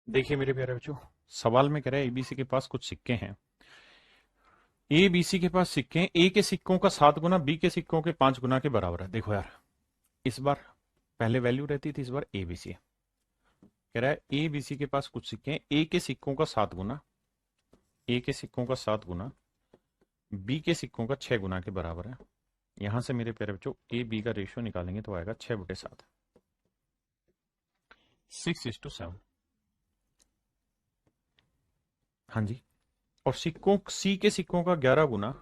देखिए मेरे प्यारे बच्चों, सवाल में कह रहा है एबीसी के पास कुछ सिक्के हैं। ए बी सी के पास सिक्के हैं, ए के सिक्कों का 7 गुना बी के सिक्कों के 5 गुना के बराबर है। देखो यार, इस बार पहले वैल्यू रहती थी, इस बार ए बी सी। कह रहा है ए बी सी के पास कुछ सिक्के हैं, ए के सिक्कों का 7 गुना, ए के सिक्कों का 7 गुना बी के सिक्कों का 6 गुना के बराबर है। यहां से मेरे प्यारे बच्चों ए बी का रेशियो निकालेंगे तो आएगा 6/7, 6:7। हाँ जी। और सिक्कों सी के सिक्कों का 11 गुना,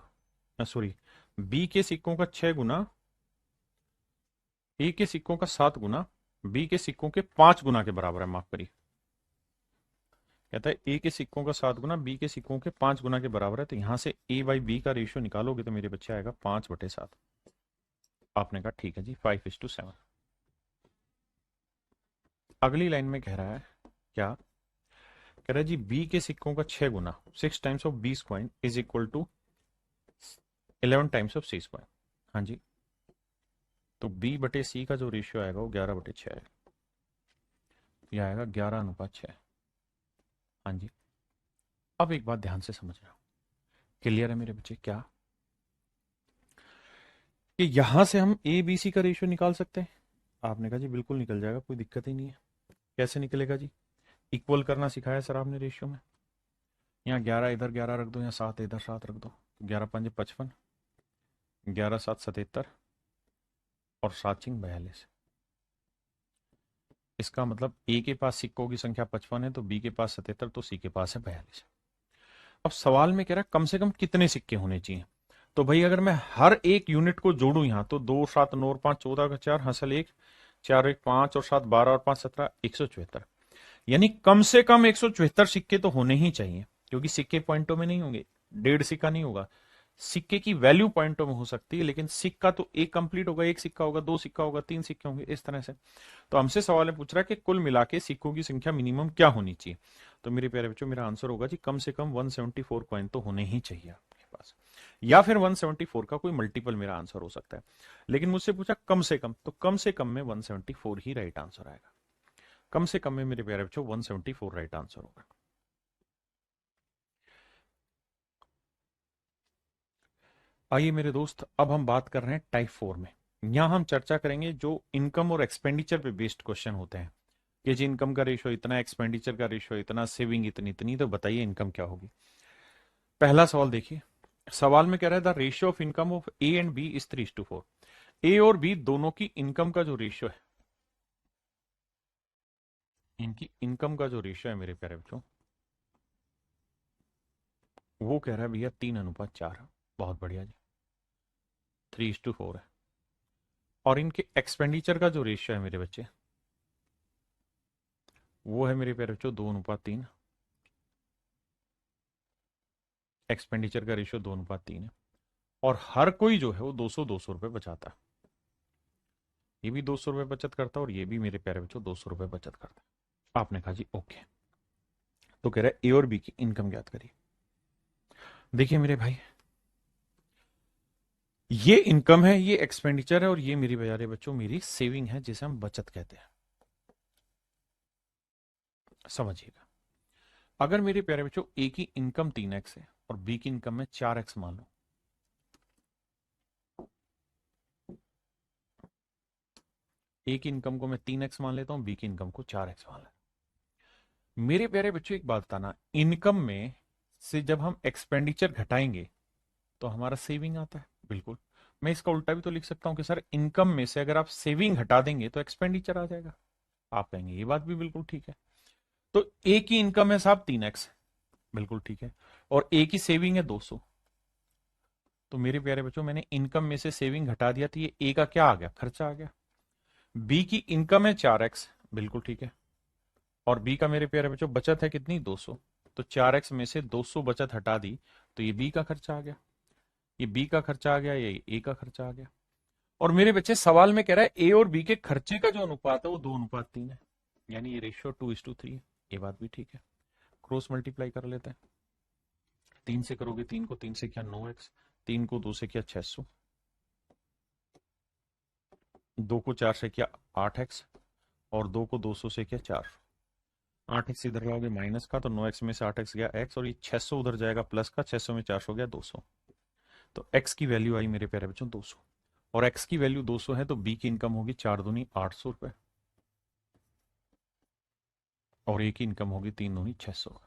सॉरी बी के सिक्कों का 6 गुना, ए के सिक्कों का 7 गुना बी के सिक्कों के 5 गुना के बराबर है। माफ करिए, कहता है ए के सिक्कों का 7 गुना बी के सिक्कों के 5 गुना के बराबर है। तो यहां से ए बाई बी का रेशियो निकालोगे तो मेरे बच्चे आएगा 5/7। आपने कहा ठीक है जी, 5:7। अगली लाइन में कह रहा है क्या, कह रहा है जी बी के सिक्कों का 6 गुना, 6 times of B coin is equal to 11 times of C coin. हाँ जी। तो बी बटे सी का जो रेशियो आएगा वो 11/6 है। यह आएगा 11:6। हाँ जी। अब एक बात ध्यान से समझना, क्लियर है मेरे बच्चे क्या, कि यहां से हम ए बी सी का रेशियो निकाल सकते हैं। आपने कहा जी बिल्कुल निकल जाएगा, कोई दिक्कत ही नहीं है। कैसे निकलेगा जी, इक्वल करना सिखाया सर आपने रेशियो में। यहाँ 11 इधर 11 रख दो, यहाँ 7 इधर 7 रख दो, 11×5 = 55, 11×7 = 77 और 7×6 = 42। इसका मतलब ए के पास सिक्कों की संख्या 55 है, तो बी के पास 77, तो सी के पास है 42। अब सवाल में कह रहा है कम से कम कितने सिक्के होने चाहिए। तो भाई अगर मैं हर एक यूनिट को जोड़ू यहां, तो 2 7 9 और 5 14 का 4 हासिल 1, 4 1 5 और 7 12 और 5 17, 174। यानी कम से कम 174 सिक्के तो होने ही चाहिए, क्योंकि सिक्के पॉइंटों में नहीं होंगे, डेढ़ सिक्का नहीं होगा। सिक्के की वैल्यू पॉइंटों में हो सकती है, लेकिन सिक्का तो एक कंप्लीट होगा, एक सिक्का होगा, दो सिक्का होगा, तीन सिक्के होंगे, इस तरह से। तो हमसे सवाल में पूछ रहा है कि कुल मिला के सिक्कों की संख्या मिनिमम क्या होनी चाहिए। तो मेरे प्यारे बच्चों, मेरा आंसर होगा जी कम से कम 174 कॉइन तो होने ही चाहिए आपके पास, या फिर 174 का कोई मल्टीपल मेरा आंसर हो सकता है। लेकिन मुझसे पूछा कम से कम, तो कम से कम में 174 ही राइट आंसर आएगा। कम से कम में मेरे प्यारे बच्चों 174 राइट आंसर होगा। आइए मेरे दोस्त, अब हम बात कर रहे हैं टाइप 4 में। यहां हम चर्चा करेंगे जो इनकम और एक्सपेंडिचर पे बेस्ड क्वेश्चन होते हैं, कि जी इनकम का रेशियो इतना, एक्सपेंडिचर का रेशियो इतना, सेविंग इतनी इतनी, तो बताइए इनकम क्या होगी। पहला सवाल देखिए, सवाल में कह रहा है the ratio of income of A and B is 3:4। A और बी दोनों की इनकम का जो रेशियो है, इनकी इनकम का जो रेशियो है मेरे प्यारे बच्चों, वो कह रहा है भैया 3:4। बहुत बढ़िया जी, 3:4 है। और इनके एक्सपेंडिचर का जो रेशियो है मेरे बच्चे, वो है मेरे प्यारे बच्चों 2:3। एक्सपेंडिचर का रेशियो 2:3 है। और हर कोई जो है वो 200 रुपए बचाता है। ये भी 200 रुपए बचत करता है, और ये भी मेरे प्यारे बच्चों 200 रुपए बचत करता है। आपने कहा जी ओके। तो कह रहा है ए और बी की इनकम ज्ञात करिए। देखिए मेरे भाई, ये इनकम है, ये एक्सपेंडिचर है, और ये मेरी प्यारे बच्चों मेरी सेविंग है, जिसे हम बचत कहते हैं। समझिएगा, अगर मेरे प्यारे बच्चों ए की इनकम 3x है और बी की इनकम में 4x मान लो, ए की इनकम को मैं 3x मान लेता हूं, बी की इनकम को 4x मान लेता हूं। मेरे प्यारे बच्चों एक बात बताना, इनकम में से जब हम एक्सपेंडिचर घटाएंगे तो हमारा सेविंग आता है। बिल्कुल, मैं इसका उल्टा भी तो लिख सकता हूं कि सर इनकम में से अगर आप सेविंग हटा देंगे तो एक्सपेंडिचर आ जाएगा। आप कहेंगे ये बात भी बिल्कुल ठीक है। तो ए की इनकम है साहब 3x, बिल्कुल ठीक है, और ए की सेविंग है 200। तो मेरे प्यारे बच्चों, मैंने इनकम में से सेविंग घटा दिया, तो ये ए का क्या आ गया, खर्चा आ गया। बी की इनकम है 4x, बिल्कुल ठीक है, और बी का मेरे प्यारे बच्चों बचत है कितनी, 200। तो 4x में से 200 बचत हटा दी, तो ये बी का खर्चा आ गया। ये बी का खर्चा आ गया, ये ए का खर्चा आ गया। और मेरे बच्चे सवाल में कह रहा है ए और बी के खर्चे का जो अनुपात है वो 2:3 है, यानी ये रेशियो 2:3 है। ये बात भी ठीक है। क्रॉस मल्टीप्लाई कर लेते हैं। 3 से करोगे, 3 को 3 से किया 9x, 3 को 2 से किया 600, 2 को 4 से किया 8x, और 2 को 200 से किया 400। 8x इधर लाओगे माइनस का, तो 9x में से 8x गया x, और ये 600 उधर जाएगा प्लस का, 600 में 400 गया 200। तो x की वैल्यू आई मेरे प्यारे बच्चों 200, और x की वैल्यू 200 है, तो b की इनकम होगी 4 दूनी 800 रुपए, और a की इनकम होगी 3 दूनी 600।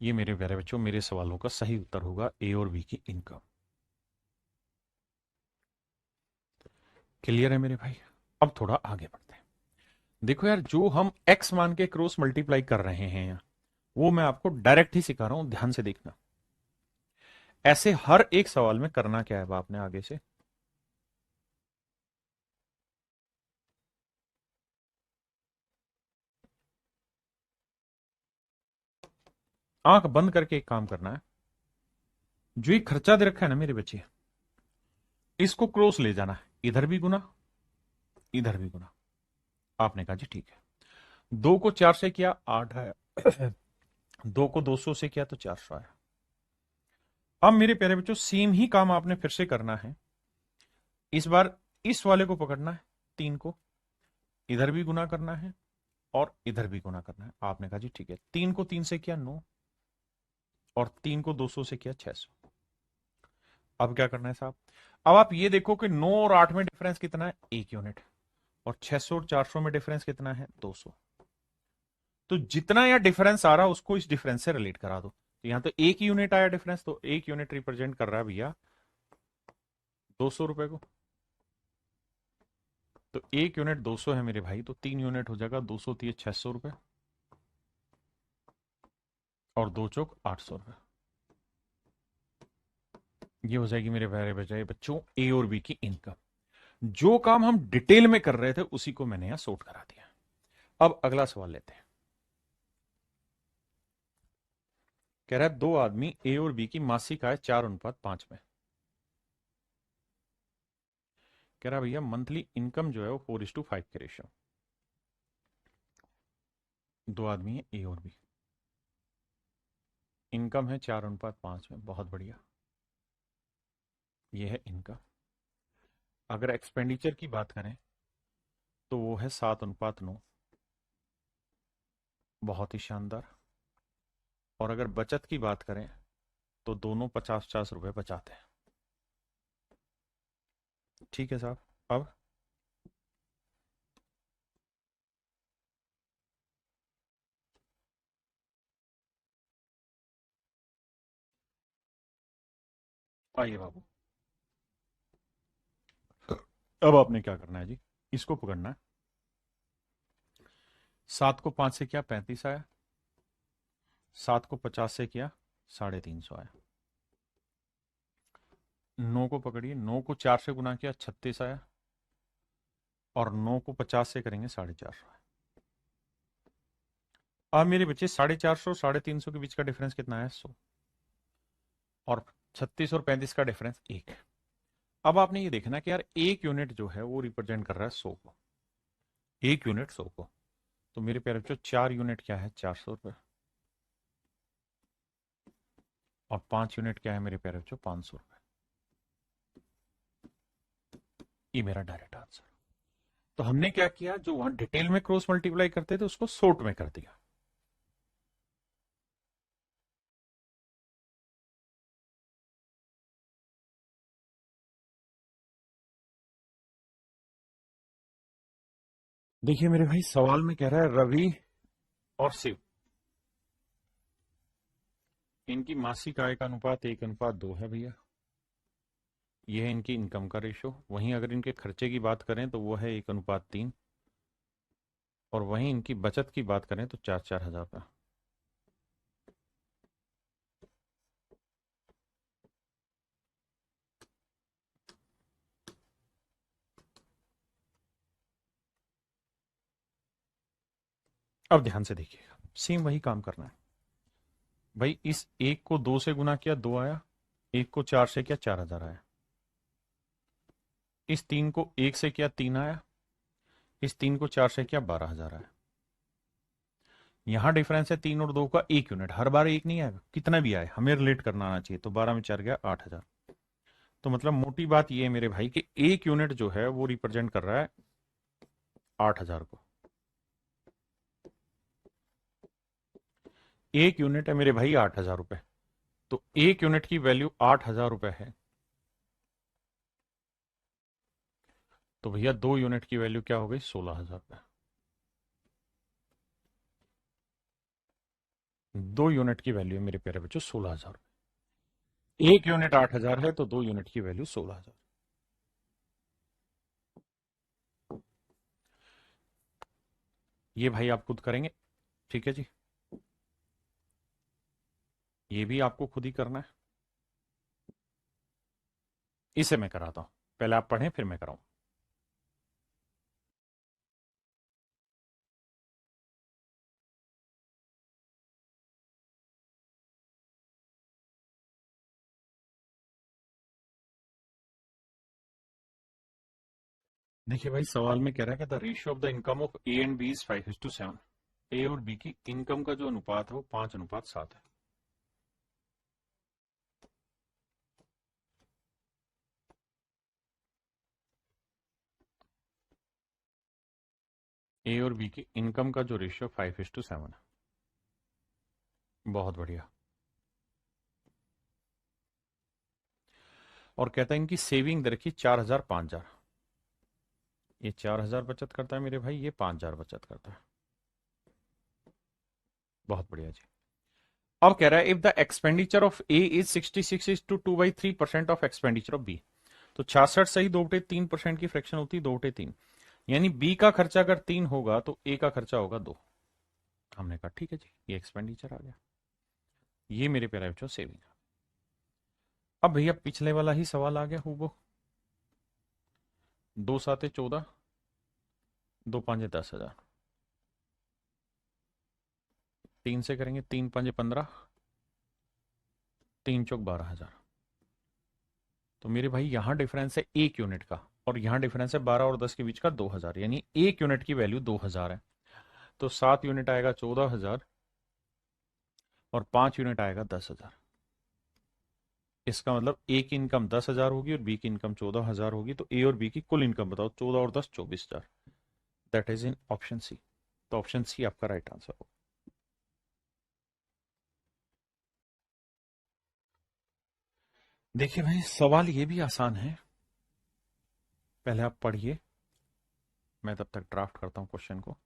ये मेरे प्यारे बच्चों मेरे सवालों का सही उत्तर होगा, ए और बी की इनकम। क्लियर है मेरे भाई। अब थोड़ा आगे बढ़ते हैं। देखो यार, जो हम x मान के क्रॉस मल्टीप्लाई कर रहे हैं, वो मैं आपको डायरेक्ट ही सिखा रहा हूं, ध्यान से देखना। ऐसे हर एक सवाल में करना क्या है आपने, आगे से आंख बंद करके एक काम करना है। जो ये खर्चा दे रखा है ना मेरे बच्चे, इसको क्रॉस ले जाना है, इधर भी गुना, इधर भी गुना। आपने कहा जी ठीक है। 2 को 4 से किया 8 आया, 2 को 200 से किया तो 400 आया। अब मेरे प्यारे बच्चों सेम ही काम आपने फिर से करना है। इस बार इस वाले को पकड़ना है, 3 को इधर भी गुना करना है, और इधर भी गुना करना है। आपने कहा जी ठीक है। 3 को 3 से किया 9, और 3 को 200 से किया 600। अब क्या करना है साहब, अब आप ये देखो कि 9 और 8 में डिफरेंस कितना है, 1 यूनिट, और 600 और 400 में डिफरेंस कितना है, 200। तो जितना यहां डिफरेंस आ रहा है उसको इस डिफरेंस से रिलेट करा दो। तो यहां तो 1 यूनिट आया डिफरेंस, तो 1 यूनिट रिप्रेजेंट कर रहा है भैया 200 रुपए को। तो 1 यूनिट 200 है मेरे भाई, तो 3 यूनिट हो जाएगा 200 3 600 रुपये, और 2 चौक 800 रुपये। ये हो जाएगी मेरे प्यारे बजाय बच्चों ए और बी की इनकम। जो काम हम डिटेल में कर रहे थे उसी को मैंने यहां सोट करा दिया। अब अगला सवाल लेते हैं। कह रहा है दो आदमी ए और बी की मासिक आय 4:5 में। कह रहा है भैया मंथली इनकम जो है वो 4:5 के रेशियो। दो आदमी है ए और बी, इनकम है 4:5 में। बहुत बढ़िया, ये है इनकम। अगर एक्सपेंडिचर की बात करें तो वो है 7:9, बहुत ही शानदार। और अगर बचत की बात करें तो दोनों 50-50 रुपए बचाते हैं। ठीक है साहब। अब आइए बाबू, अब आपने क्या करना है जी, इसको पकड़ना है। 7 को 5 से किया 35 आया, 7 को 50 से किया 350 आया। 9 को पकड़िए, 9 को 4 से गुना किया 36 आया, और 9 को 50 से करेंगे 450 आया। अब मेरे बच्चे 450 350 के बीच का डिफरेंस कितना है? 100। और 36 और 35 का डिफरेंस 1। अब आपने ये देखना कि यार 1 यूनिट जो है वो रिप्रेजेंट कर रहा है 100 को। 1 यूनिट 100 को, तो मेरे प्यारे बच्चों 4 यूनिट क्या है? 400 रुपये। और 5 यूनिट क्या है मेरे प्यारे बच्चों? 500 रुपये। ये मेरा डायरेक्ट आंसर। तो हमने क्या किया, जो वहां डिटेल में क्रॉस मल्टीप्लाई करते थे उसको शॉर्ट में कर दिया। देखिए मेरे भाई, सवाल में कह रहा है रवि और शिव, इनकी मासिक आय का अनुपात 1:2 है भैया। यह है इनकी इनकम का रेशो। वहीं अगर इनके खर्चे की बात करें तो वो है 1:3। और वहीं इनकी बचत की बात करें तो 4-4 हजार का। अब ध्यान से देखिएगा, सेम वही काम करना है भाई। इस 1 को 2 से गुना किया 2 आया, 1 को 4 से किया 4,000 आया। इस 3 को 1 से किया 3 आया, इस 3 को 4 से किया 12,000 आया। यहां डिफरेंस है 3 और 2 का 1 यूनिट। हर बार एक नहीं आएगा, कितना भी आए हमें रिलेट करना आना चाहिए। तो 12 में 4 गया 8,000। तो मतलब मोटी बात यह है मेरे भाई कि 1 यूनिट जो है वो रिप्रेजेंट कर रहा है 8,000 को। 1 यूनिट है मेरे भाई 8,000 रुपए। तो 1 यूनिट की वैल्यू 8,000 रुपए है। तो भैया 2 यूनिट की वैल्यू क्या हो गई? 16,000 रुपए। 2 यूनिट की वैल्यू मेरे प्यारे बच्चों 16,000। 1 यूनिट 8,000 है, तो 2 यूनिट की वैल्यू 16,000। ये भाई आप खुद करेंगे, ठीक है जी। ये भी आपको खुद ही करना है। इसे मैं कराता हूं, पहले आप पढ़ें फिर मैं कराऊं। देखिए भाई, सवाल में कह रहा है कि the ratio of the income of A and B is 5:7। A और बी की इनकम का जो अनुपात है वो 5:7 है। ए और बी की इनकम का जो रेशियो 5:7 है। बहुत बढ़िया। और कहता है इनकी सेविंग दर की 4,000 5,000। ये 4,000 बचत करता है मेरे भाई, ये 5,000 बचत करता है। बहुत बढ़िया जी। अब कह रहा है if the expenditure of A is 66 is to 2/3% of expenditure of B. तो 66 सही 2/3% की फ्रैक्शन होती है, 2/3। यानी बी का खर्चा अगर 3 होगा तो ए का खर्चा होगा 2। हमने कहा ठीक है जी, ये एक्सपेंडिचर आ गया। ये मेरे प्यारे बच्चों सेविंग। अब भैया पिछले वाला ही सवाल आ गया हूबो। 2 साते 14, 2 पांचे 10,000, 3 से करेंगे, 3 पांचे 15, 3 चौक 12,000। तो मेरे भाई यहां डिफरेंस है 1 यूनिट का, और यहां डिफरेंस है 12 और 10 के बीच का 2,000, यानी 1 यूनिट की वैल्यू 2,000 है। तो 7 यूनिट आएगा 14,000 और 5 यूनिट आएगा 10,000। इसका मतलब ए की इनकम 10,000 होगी और बी की इनकम 14,000 होगी। तो ए और बी की कुल इनकम बताओ, 14 और 10 24,000। That is in option C. तो ऑप्शन सी आपका राइट आंसर होगा। देखिए भाई सवाल ये भी आसान है, पहले आप पढ़िए, मैं तब तक ड्राफ्ट करता हूं क्वेश्चन को।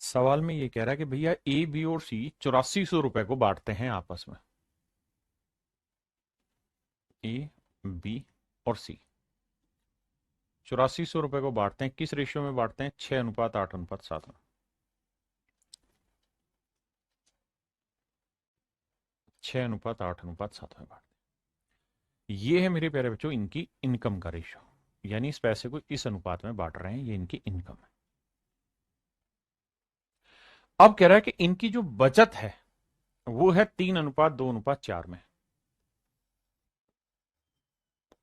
सवाल में ये कह रहा है कि भैया ए बी और सी 8400 रुपए को बांटते हैं आपस में। ए बी और सी 8400 रुपए को बांटते हैं, किस रेशियो में बांटते हैं? 6:8:7 में। 6:8:7 में बांटते हैं। ये है मेरे प्यारे बच्चों इनकी इनकम का रेशियो, यानी इस पैसे को इस अनुपात में बांट रहे हैं, ये इनकी इनकम है। अब कह रहा है कि इनकी जो बचत है वो है 3:2:4 में।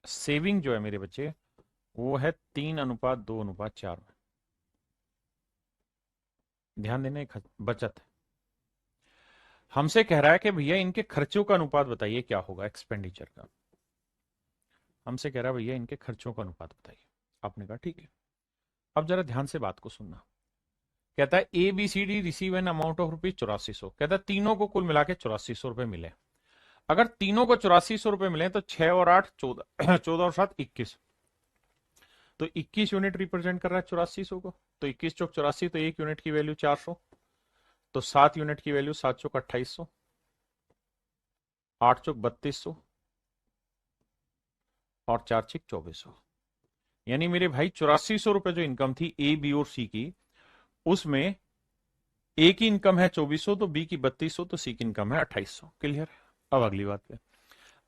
सेविंग जो है मेरे बच्चे वो है 3:2:4 में। ध्यान देना, एक बचत है। हमसे कह रहा है कि भैया इनके खर्चों का अनुपात बताइए क्या होगा, एक्सपेंडिचर का। हमसे कह रहा है भैया इनके खर्चों का अनुपात बताइए। आपने कहा ठीक है। अब जरा ध्यान से बात को सुनना। कहता है A B C D receive an amount of rupees 8400। कहता है तीनों को कुल मिला के 8400 रुपए मिले। अगर तीनों को 8400 रुपए मिले तो 6 और 8 14, 14 और 7 21। तो 21 यूनिट रिप्रेजेंट कर रहा है 8400 को। तो 21 चौक 84, तो 1 यूनिट की वैल्यू 400। तो 7 यूनिट की वैल्यू 7 चौक 2800, 8 चौक 3200 और 4 छिक 2400। यानी मेरे भाई 8400 रुपए जो इनकम थी ए बी और सी की, उसमें ए की इनकम है 2400, तो बी की 3200, तो सी की इनकम है 2800। क्लियर? अब अगली बात पे।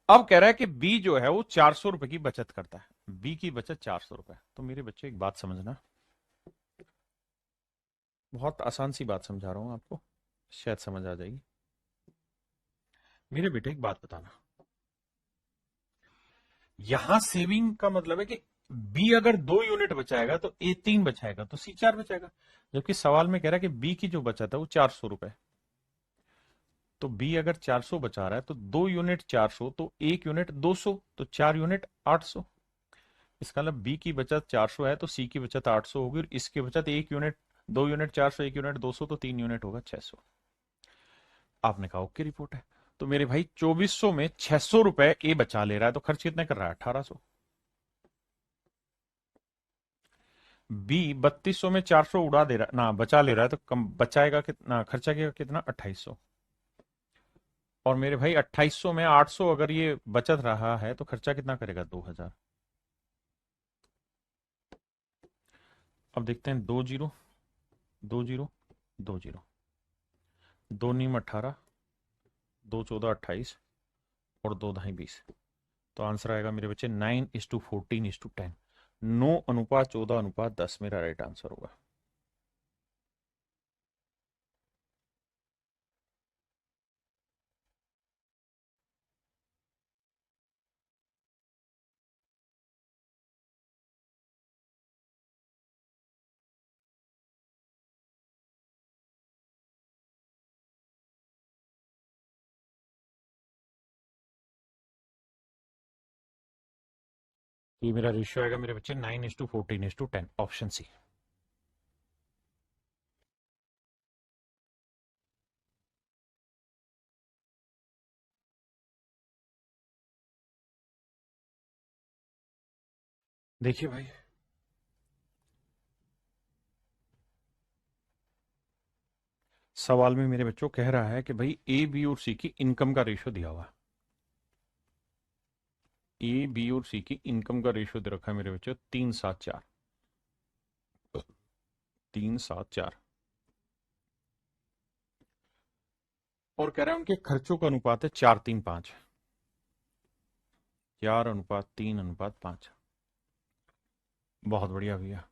अब कह रहा है कि बी जो है वो 400 रुपए की बचत करता है। बी की बचत 400 रुपए। तो मेरे बच्चे एक बात समझना, बहुत आसान सी बात समझा रहा हूं आपको, शायद समझ आ जाएगी। मेरे बेटे एक बात बताना, यहां सेविंग का मतलब है कि बी अगर 2 यूनिट बचाएगा तो ए 3 बचाएगा, तो सी 4 बचाएगा। जबकि सवाल में कह रहा है कि बी की जो बचत है वो 400 रुपए। तो बी अगर 400 बचा रहा है तो 2 यूनिट 400, तो 1 यूनिट 200, तो 4 यूनिट 800। इसका मतलब बी की बचत 400 है तो सी की बचत 800 होगी, और इसकी बचत 1 यूनिट, 2 यूनिट 400, 1 यूनिट 200, तो 3 यूनिट होगा 600। आपने कहा ओके रिपोर्ट है। तो मेरे भाई 2400 में 600 रुपए ए बचा ले रहा है, तो खर्च कितने कर रहा है? 1800। बी 3200 में 400 उड़ा दे रहा ना, बचा ले रहा है, तो कम बचाएगा कितना, खर्चा किया कितना? 2800। और मेरे भाई 2800 में 800 अगर ये बचत रहा है तो खर्चा कितना करेगा? 2000। अब देखते हैं, 2 जीरो 2 जीरो 2 जीरो, 2 नीम 18, 2 14 28 और 2 ढाई 20। तो आंसर आएगा मेरे बच्चे 9:14:10। 9:14:10 मेरा राइट आंसर होगा। ये मेरा रेशियो आएगा मेरे बच्चे 9:14:10, ऑप्शन सी। देखिए भाई, सवाल में मेरे बच्चों कह रहा है कि भाई ए बी और सी की इनकम का रेशियो दिया हुआ है। ए बी और सी की इनकम का रेशियो दे रखा है मेरे बच्चों 3:7:4। 374 और कह रहे हैं उनके खर्चों का अनुपात है 4:3:5, 4:3:5। बहुत बढ़िया भैया।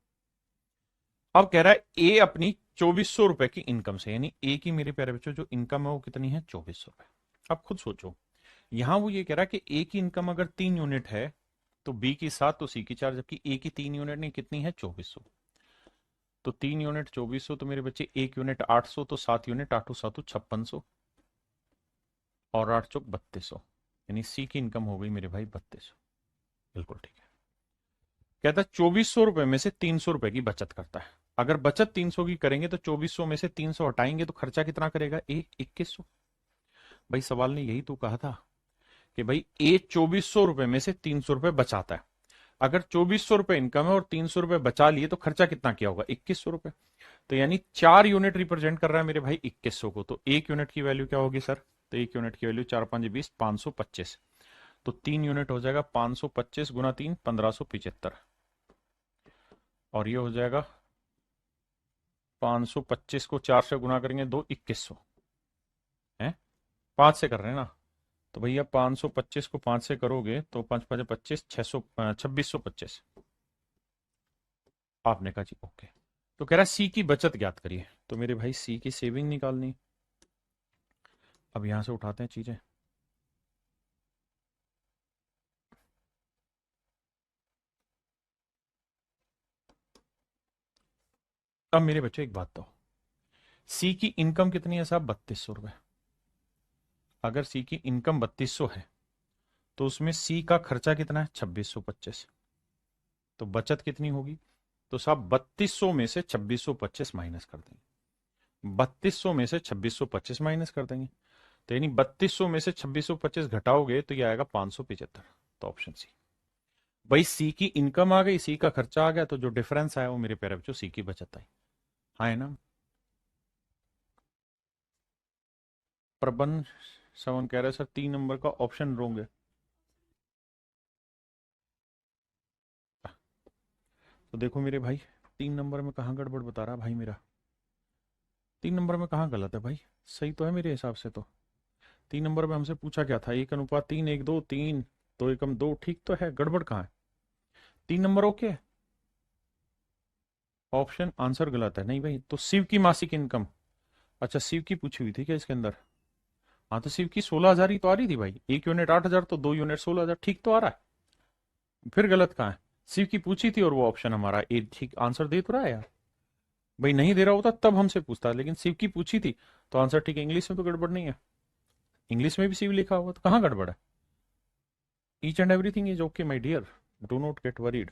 अब कह रहा है ए अपनी 2400 रुपए की इनकम से, यानी ए की मेरे प्यारे बच्चों जो इनकम है वो कितनी है, 2400 रुपए। अब खुद सोचो, यहां वो ये कह रहा है कि ए की इनकम अगर 3 यूनिट है तो बी की 7 तो सी की 4, जबकि ए की 3 यूनिट नहीं कितनी है, 2400। तो 3 यूनिट 2400, तो मेरे बच्चे 1 यूनिट 800, तो 7 यूनिट 8 7 5600 और 8 चौक 3200, यानी सी की इनकम हो गई मेरे भाई 3200। बिल्कुल ठीक है। कहता है 2400 रुपए में से 300 रुपए की बचत करता है। अगर बचत 300 की करेंगे तो 2400 में से 300 हटाएंगे तो खर्चा कितना करेगा, ए 2100। भाई सवाल ने यही तो कहा था कि भाई ए 2400 रुपए में से 300 रुपए बचाता है। अगर 2400 रुपए इनकम है और 300 रुपए बचा लिए तो खर्चा कितना किया होगा, 2100 रुपए। तो यानी 4 यूनिट रिप्रेजेंट कर रहा है मेरे भाई 2100 को। तो 1 यूनिट की वैल्यू क्या होगी सर, तो 1 यूनिट की वैल्यू 4 5 20 525। तो 3 यूनिट हो जाएगा 525 गुना 3 1575 और ये हो जाएगा 525 को 4 से गुना करेंगे 2 2100 है, 5 से कर रहे हैं ना। तो भैया 525 को 5 से करोगे तो 5 5 25 600 2625। आपने कहा जी ओके। तो कह रहा है सी की बचत ज्ञात करिए, तो मेरे भाई सी की सेविंग निकालनी। अब यहां से उठाते हैं चीजें। अब मेरे बच्चों एक बात तो, सी की इनकम कितनी है साहब, 3200 रुपए। अगर सी की इनकम 3200 है तो उसमें सी का खर्चा कितना है, 2625। तो बचत कितनी होगी, तो साहब 3200 में से 2625 माइनस कर देंगे। 3200 में से 2625 माइनस कर देंगे, तो यानी 3200 में से 2625 घटाओगे तो ये आएगा 575। तो ऑप्शन सी। भाई सी की इनकम आ गई, सी का खर्चा आ गया, तो जो डिफरेंस आया वो मेरे प्यारे बच्चों सी की बचत आई। हाँ है ना। प्रबंध सवन कह रहे सर 3 नंबर का ऑप्शन रोंग है। तो देखो मेरे भाई 3 नंबर में कहाँ गड़बड़ बता रहा भाई मेरा, 3 नंबर में कहाँ गलत है भाई, सही तो है मेरे हिसाब से। तो 3 नंबर में हमसे पूछा क्या था, 1:3 1 2 3 2 एकम 2, ठीक तो है, गड़बड़ कहाँ है। 3 नंबर ओके है, ऑप्शन आंसर गलत है। नहीं भाई, तो शिव की मासिक इनकम, अच्छा शिव की पूछी हुई थी क्या इसके अंदर। हाँ तो शिव की 16,000 ही तो आ रही थी भाई, 1 यूनिट 8,000 तो 2 यूनिट 16,000, ठीक तो आ रहा है। फिर गलत कहाँ है, शिव की पूछी थी और वो ऑप्शन हमारा ए ठीक आंसर दे तो रहा है यार। भाई नहीं दे रहा होता तब हमसे पूछता, लेकिन शिव की पूछी थी तो आंसर ठीक है। इंग्लिश में तो गड़बड़ नहीं है, इंग्लिश में भी शिव लिखा हुआ तो कहाँ गड़बड़ है। Each and everything is okay my dear, do not get worried.